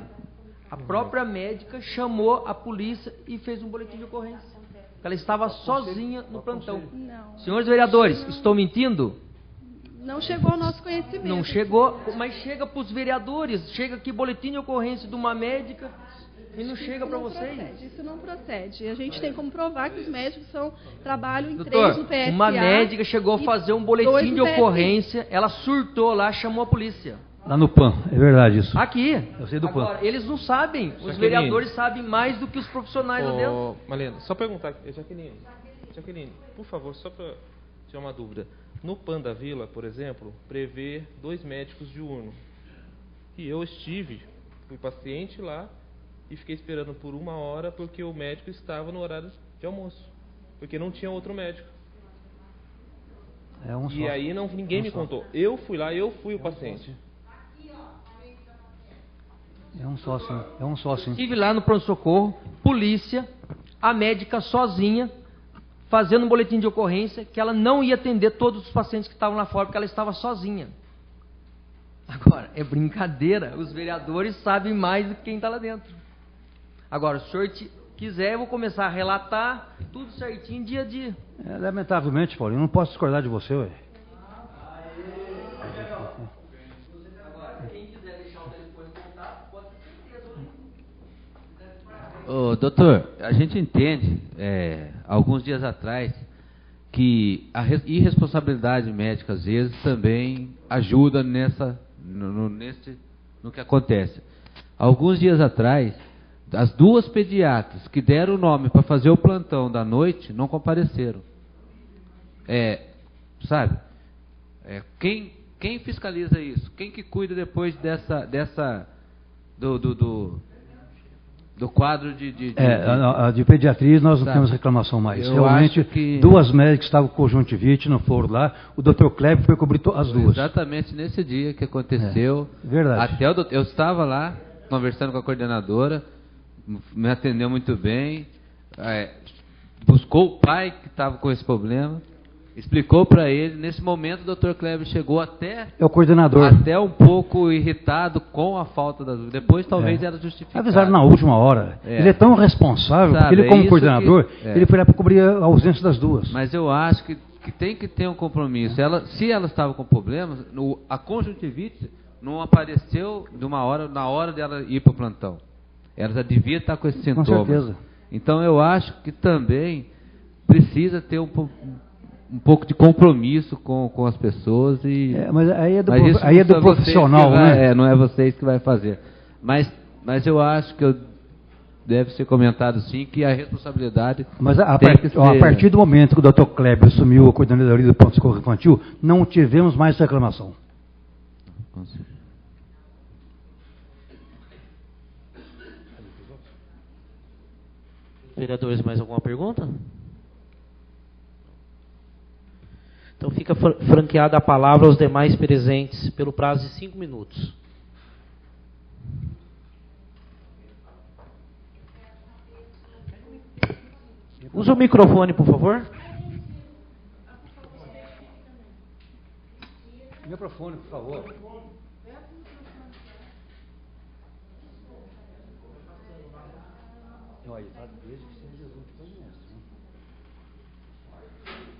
a própria médica chamou a polícia e fez um boletim de ocorrência. Ela estava sozinha no plantão. Não. Senhores vereadores, estou mentindo? Não chegou ao nosso conhecimento. Não chegou, mas chega para os vereadores, chega aqui boletim de ocorrência de uma médica e não chega para vocês. Isso não procede. A gente tem como provar que os médicos trabalham em Doutor, 3 no PSA. Uma médica chegou a fazer um boletim de ocorrência, ela surtou lá, chamou a polícia. Lá no PAN, é verdade isso. Aqui. Eu sei do PAN. Agora, eles não sabem, os vereadores sabem mais do que os profissionais lá dentro. Malena, só perguntar, Jaqueline, por favor, só para tirar uma dúvida. No PAN da Vila, por exemplo, prevê 2 médicos diurnos. E eu fui paciente lá e fiquei esperando por 1 hora porque o médico estava no horário de almoço. Porque não tinha outro médico. E aí ninguém me contou. Eu fui lá, eu fui o paciente. É um só sim. Estive lá no pronto-socorro, polícia, a médica sozinha, fazendo um boletim de ocorrência, que ela não ia atender todos os pacientes que estavam lá fora, porque ela estava sozinha. Agora, é brincadeira, os vereadores sabem mais do que quem está lá dentro. Agora, se o senhor quiser, eu vou começar a relatar tudo certinho, dia a dia. Lamentavelmente, Paulinho, eu não posso discordar de você, ué. Ô, doutor, a gente entende, alguns dias atrás, que a irresponsabilidade médica, às vezes, também ajuda no que acontece. Alguns dias atrás, as 2 pediatras que deram o nome para fazer o plantão da noite não compareceram. Sabe? Quem fiscaliza isso? Quem que cuida depois do quadro de a de pediatria nós não temos reclamação mais. Eu Realmente, acho que 2 médicas estavam com conjuntivite, não foram lá. O Dr. Kleber foi cobrir as 2. Exatamente nesse dia que aconteceu. Verdade. Até eu estava lá, conversando com a coordenadora, me atendeu muito bem, buscou o pai que estava com esse problema, explicou para ele. Nesse momento o Dr. Kleber chegou até o coordenador até um pouco irritado com a falta das. Depois talvez era justificado. Avisaram na última hora. Ele é tão responsável, porque ele como coordenador, ele foi lá para cobrir a ausência das 2. Mas eu acho que tem que ter um compromisso. Se ela estava com problemas, a conjuntivite não apareceu na hora dela ir para o plantão. Ela já devia estar com esses sintomas. Com certeza. Então eu acho que também precisa ter um pouco de compromisso com as pessoas. Mas aí é do profissional, né? Não é vocês que vai fazer. Mas eu acho que deve ser comentado sim que a responsabilidade. Mas a partir do momento que o Dr. Kleber assumiu a coordenadoria do ponto de socorro infantil, não tivemos mais reclamação. Vereadores, mais alguma pergunta? Então fica franqueada a palavra aos demais presentes pelo prazo de 5 minutos. Use o microfone, por favor. Microfone, por favor.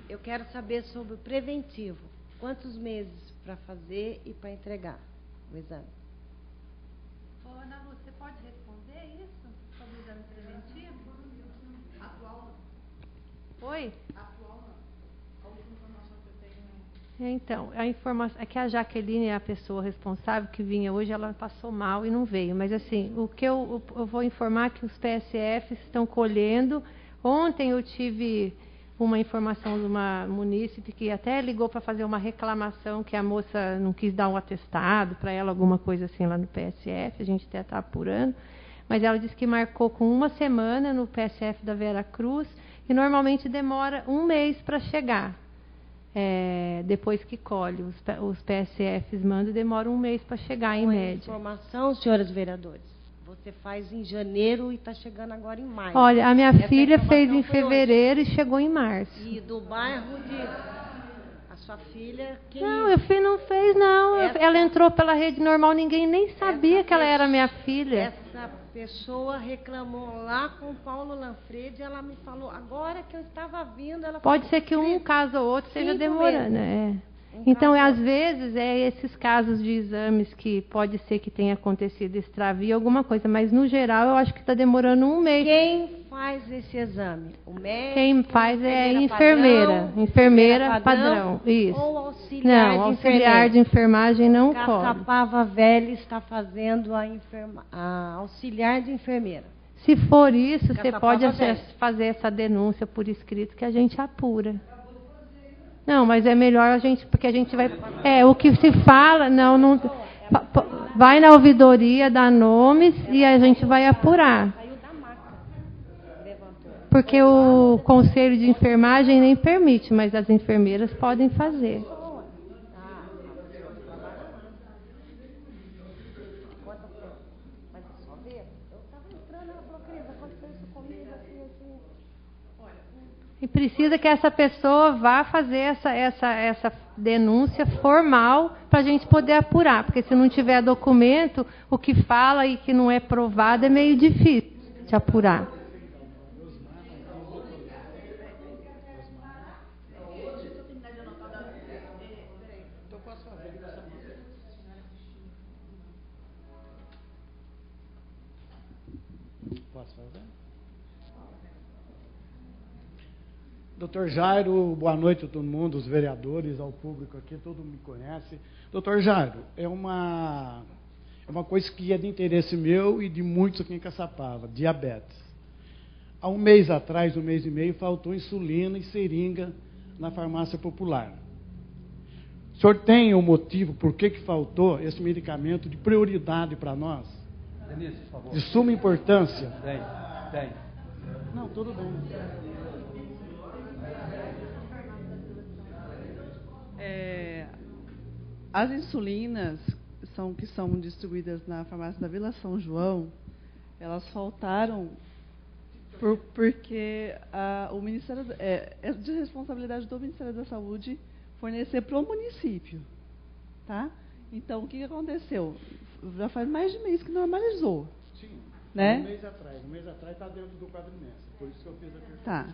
Eu quero saber sobre o preventivo. Quantos meses para fazer e para entregar o exame? Ana, você pode responder isso sobre o exame preventivo? Atual não. Oi? Atual não. A última informação que eu tenho é... Então, a informação é que a Jaqueline é a pessoa responsável que vinha hoje, ela passou mal e não veio. Mas assim, o que eu vou informar que os PSFs estão colhendo. Ontem eu tive uma informação de uma munícipe que até ligou para fazer uma reclamação que a moça não quis dar um atestado para ela, alguma coisa assim lá no PSF, a gente até está apurando, mas ela disse que marcou com 1 semana no PSF da Vera Cruz e normalmente demora 1 mês para chegar, depois que colhe. Os PSFs mandam e demora 1 mês para chegar em média. Informação, senhores vereadores. Você faz em janeiro e está chegando agora em maio. Olha, a minha filha fez em fevereiro e chegou em março. E do bairro a sua filha... Não, meu filho não fez, não. Ela entrou pela rede normal, ninguém nem sabia que ela era minha filha. Essa pessoa reclamou lá com o Paulo Lanfredi, ela me falou, agora que eu estava vindo... Ela pode ser que um caso ou outro esteja demorando, Então, às vezes, esses casos de exames que pode ser que tenha acontecido extravio, alguma coisa, mas no geral eu acho que está demorando 1 mês. Quem faz esse exame? O médico? Quem faz é a enfermeira. Enfermeira padrão. Isso. Ou auxiliar de auxiliar de enfermagem não cobre. Caçapava Velha está fazendo a auxiliar de enfermeira. Se for isso, você pode fazer essa denúncia por escrito que a gente apura. Não, mas é melhor a gente, porque a gente vai... o que se fala, não vai na ouvidoria, dá nomes e a gente vai apurar. Porque o conselho de enfermagem nem permite, mas as enfermeiras podem fazer. E precisa que essa pessoa vá fazer essa denúncia formal para a gente poder apurar. Porque se não tiver documento, o que fala e que não é provado é meio difícil de apurar. Posso fazer? Doutor Jairo, boa noite a todo mundo, os vereadores, ao público aqui, todo mundo me conhece. Doutor Jairo, é uma coisa que é de interesse meu e de muitos aqui em Caçapava, diabetes. Há 1 mês atrás, 1 mês e meio, faltou insulina e seringa na farmácia popular. O senhor tem um motivo por que faltou esse medicamento de prioridade para nós? Denise, por favor. De suma importância. Tem. Não, tudo bem. As insulinas que são distribuídas na farmácia da Vila São João, elas faltaram porque o Ministério é de responsabilidade do Ministério da Saúde fornecer para o município, tá? Então, o que aconteceu? Já faz mais de mês que normalizou. Sim, né? Um mês atrás está dentro do quadrimestre, por isso que eu fiz a pergunta. Tá.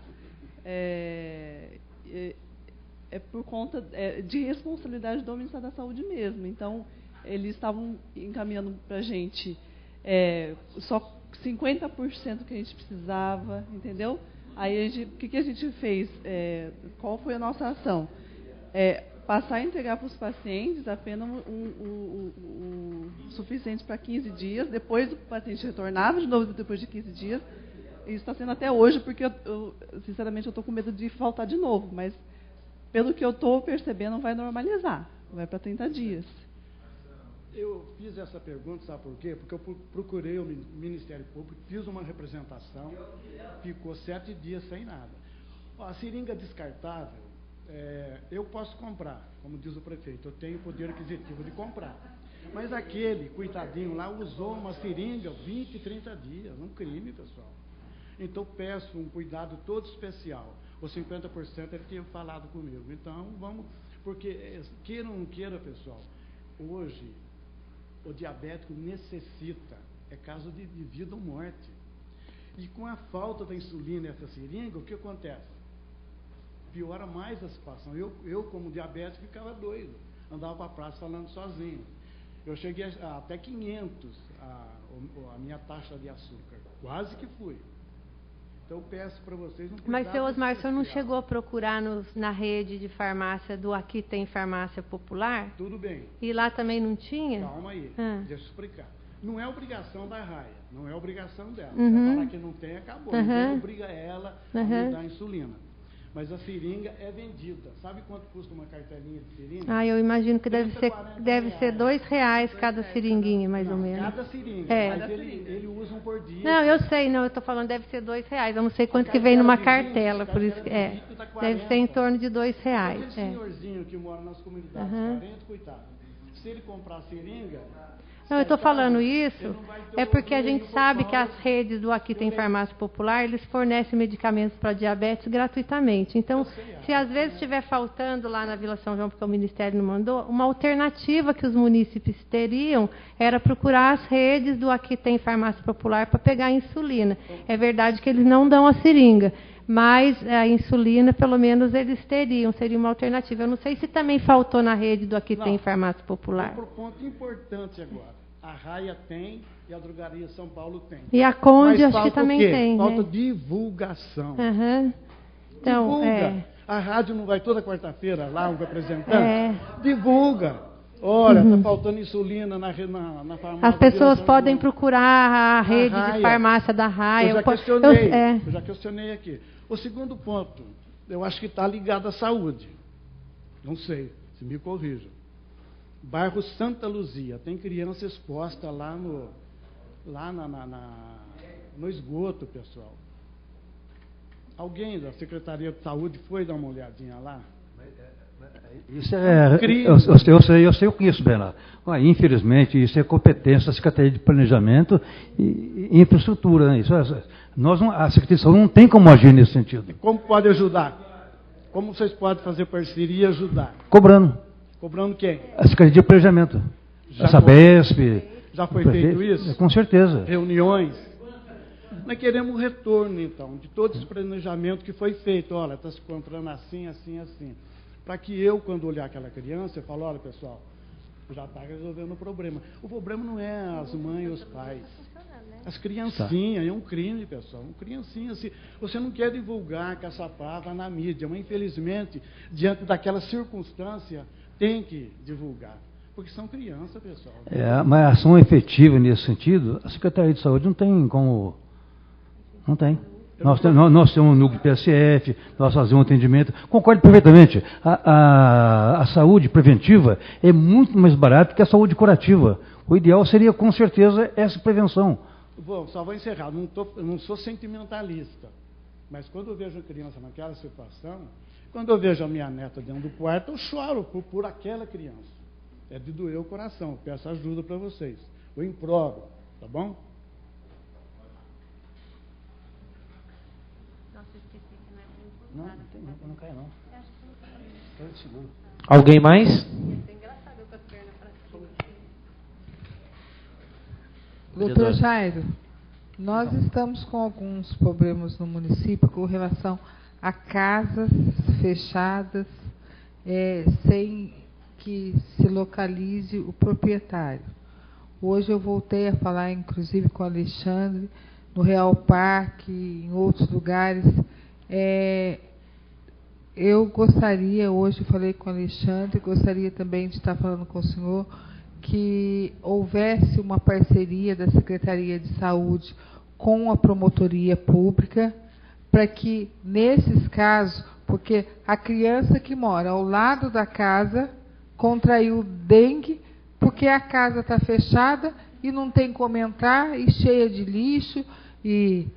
É por conta de responsabilidade do Ministério da Saúde mesmo. Então, eles estavam encaminhando para a gente só 50% que a gente precisava, entendeu? Aí, o que a gente fez? Qual foi a nossa ação? Passar a entregar para os pacientes apenas o suficiente para 15 dias, depois o paciente retornava de novo depois de 15 dias. Isso está sendo até hoje, porque, sinceramente, eu estou com medo de faltar de novo, mas, pelo que eu estou percebendo, vai normalizar, vai para 30 dias. Eu fiz essa pergunta, sabe por quê? Porque eu procurei o Ministério Público, fiz uma representação, ficou 7 dias sem nada. A seringa descartável, eu posso comprar, como diz o prefeito, eu tenho poder aquisitivo de comprar. Mas aquele, coitadinho lá, usou uma seringa 20, 30 dias, um crime, pessoal. Então, peço um cuidado todo especial. Os 50% ele tinha falado comigo. Então, vamos, porque, queira ou não queira, pessoal, hoje, o diabético necessita, é caso de vida ou morte. E com a falta da insulina e essa seringa, o que acontece? Piora mais a situação. Eu como diabético, ficava doido. Andava para a praça falando sozinho. Eu cheguei até 500 a minha taxa de açúcar. Quase que fui. Então, eu peço para vocês... Mas, seu Osmar, o senhor não chegou a procurar na rede de farmácia do Aqui Tem Farmácia Popular? Tudo bem. E lá também não tinha? Calma aí, deixa eu explicar. Não é obrigação da Raia, não é obrigação dela. Uhum. Falar que não tem, acabou. Ninguém obriga ela a me dar insulina. Mas a seringa é vendida. Sabe quanto custa uma cartelinha de seringa? Eu imagino que deve ser R$2 cada seringuinha, mais ou menos. Cada seringa, mas ele usa um por dia. Não, eu sei, eu estou falando deve ser R$2. Eu não sei quanto que vem numa cartela, por isso que deve ser em torno de R$2. Aquele senhorzinho que mora nas comunidades carentes, coitado. Se ele comprar a seringa... Não, eu estou falando isso, porque a gente sabe que as redes do Aqui Tem Farmácia Popular, eles fornecem medicamentos para diabetes gratuitamente. Então, se às vezes estiver faltando lá na Vila São João, porque o Ministério não mandou, uma alternativa que os munícipes teriam era procurar as redes do Aqui Tem Farmácia Popular para pegar a insulina. É verdade que eles não dão a seringa, mas a insulina, pelo menos, eles teriam, seria uma alternativa. Eu não sei se também faltou na rede do Aqui Tem Farmácia Popular. Outro ponto importante agora. A Raia tem e a Drogaria São Paulo tem. E a Conde acho que também tem. Falta divulgação. Então, A rádio não vai toda quarta-feira lá, um representante? Divulga. Olha, está faltando insulina na farmácia. As pessoas podem procurar a rede de farmácia da Raia. Eu já questionei aqui. O segundo ponto, eu acho que está ligado à saúde. Não sei, se me corrijam. Bairro Santa Luzia, tem criança exposta lá no esgoto, pessoal. Alguém da Secretaria de Saúde foi dar uma olhadinha lá? Isso eu sei, eu conheço bem lá. Infelizmente, isso é competência da Secretaria de Planejamento e Infraestrutura. Né? A Secretaria de Saúde não tem como agir nesse sentido. Como pode ajudar? Como vocês podem fazer parceria e ajudar? Cobrando. Cobrando quem? A Secretaria de Planejamento. A Sabesp. Já foi feito isso? Com certeza. Reuniões. Nós queremos um retorno, então, de todo esse planejamento que foi feito. Olha, está se comprando assim, assim, assim. Para que eu, quando olhar aquela criança, eu falo, olha, pessoal, já está resolvendo o problema. O problema não é as mães e os pais. As criancinhas, é um crime, pessoal. Um criancinha, assim, você não quer divulgar que essa palavra na mídia, mas infelizmente, diante daquela circunstância, tem que divulgar. Porque são crianças, pessoal. Mas a ação efetiva nesse sentido, a Secretaria de Saúde não tem como... Não tem. Nós temos um núcleo PSF, nós fazemos um atendimento. Concordo perfeitamente. A saúde preventiva é muito mais barata que a saúde curativa. O ideal seria, com certeza, essa prevenção. Bom, só vou encerrar. Eu não sou sentimentalista, mas quando eu vejo a criança naquela situação, quando eu vejo a minha neta dentro do quarto, eu choro por aquela criança. É de doer o coração. Eu peço ajuda para vocês. Eu imploro, tá bom? Não cai não. Alguém mais? Doutor Jairo, nós estamos com alguns problemas no município com relação a casas fechadas, sem que se localize o proprietário. Hoje eu voltei a falar, inclusive, com o Alexandre, no Real Parque, em outros lugares. Eu gostaria, hoje falei com o Alexandre, gostaria também de estar falando com o senhor, que houvesse uma parceria da Secretaria de Saúde com a promotoria pública, para que, nesses casos, porque a criança que mora ao lado da casa contraiu dengue, porque a casa está fechada e não tem como entrar, e cheia de lixo, e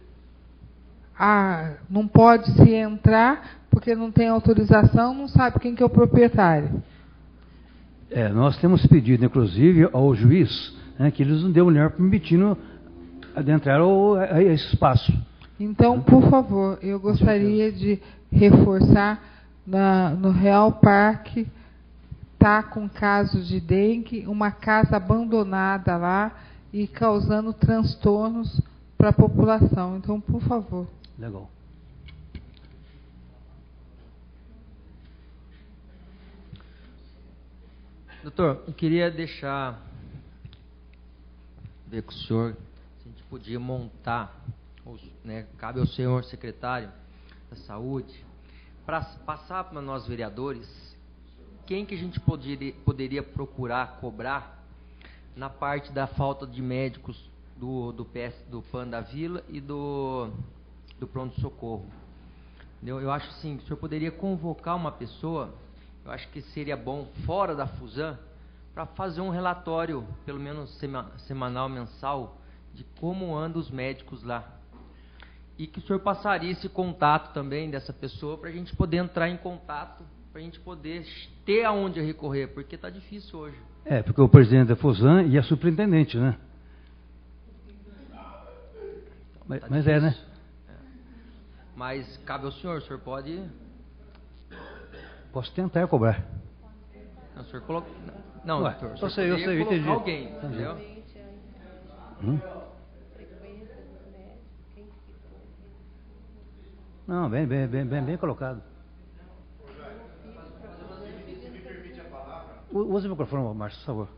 não pode se entrar, porque não tem autorização, não sabe quem que é o proprietário. Nós temos pedido, inclusive, ao juiz, que eles não dêem mulher permitindo adentrar a esse espaço. Então, por favor, eu gostaria de reforçar, no Real Parque, está com caso de dengue, uma casa abandonada lá e causando transtornos para a população. Então, por favor. Legal. Doutor, eu queria ver com o senhor se a gente podia montar, cabe ao senhor secretário da Saúde, para passar para nós vereadores, quem que a gente poderia procurar cobrar na parte da falta de médicos do PAN da Vila e do pronto-socorro. Eu acho assim, que o senhor poderia convocar uma pessoa, eu acho que seria bom, fora da Fusan, para fazer um relatório, pelo menos semanal, mensal, de como andam os médicos lá. E que o senhor passaria esse contato também dessa pessoa, para a gente poder entrar em contato, para a gente poder ter aonde recorrer, porque está difícil hoje. Porque o presidente da Fusan e a superintendente, né? Mas né? Mas cabe ao senhor pode... Posso tentar cobrar. Não, o senhor coloca... Não, doutor, eu sei, entendi. Alguém, entendeu? Não, bem colocado. Use o microfone, Márcio, por favor.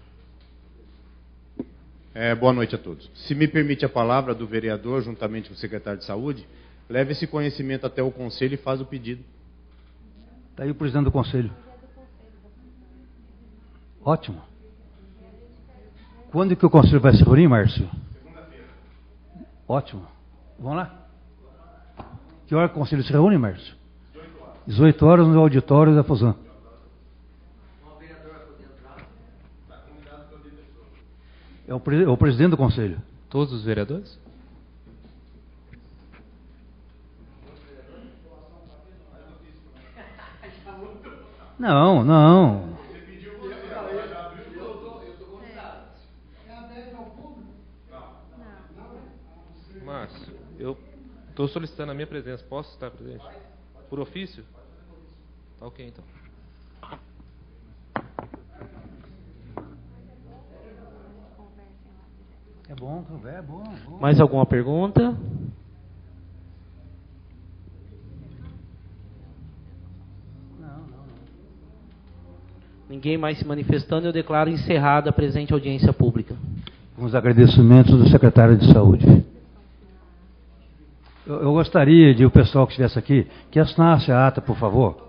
Boa noite a todos. Se me permite a palavra do vereador, juntamente com o secretário de Saúde, leve esse conhecimento até o Conselho e faz o pedido. Está aí o presidente do Conselho. Ótimo. Quando que o Conselho vai se reunir, Márcio? Segunda-feira. Ótimo. Vamos lá? Que hora que o Conselho se reúne, Márcio? 18 horas no auditório da Fusan. É o presidente do Conselho. Todos os vereadores? Não. Márcio, eu estou solicitando a minha presença. Posso estar presente? Por ofício? Tá ok, então. É bom. Mais alguma pergunta? Não. Ninguém mais se manifestando, eu declaro encerrada a presente audiência pública. Com os agradecimentos do secretário de Saúde. Eu gostaria de o pessoal que estivesse aqui, que assinasse a ata, por favor.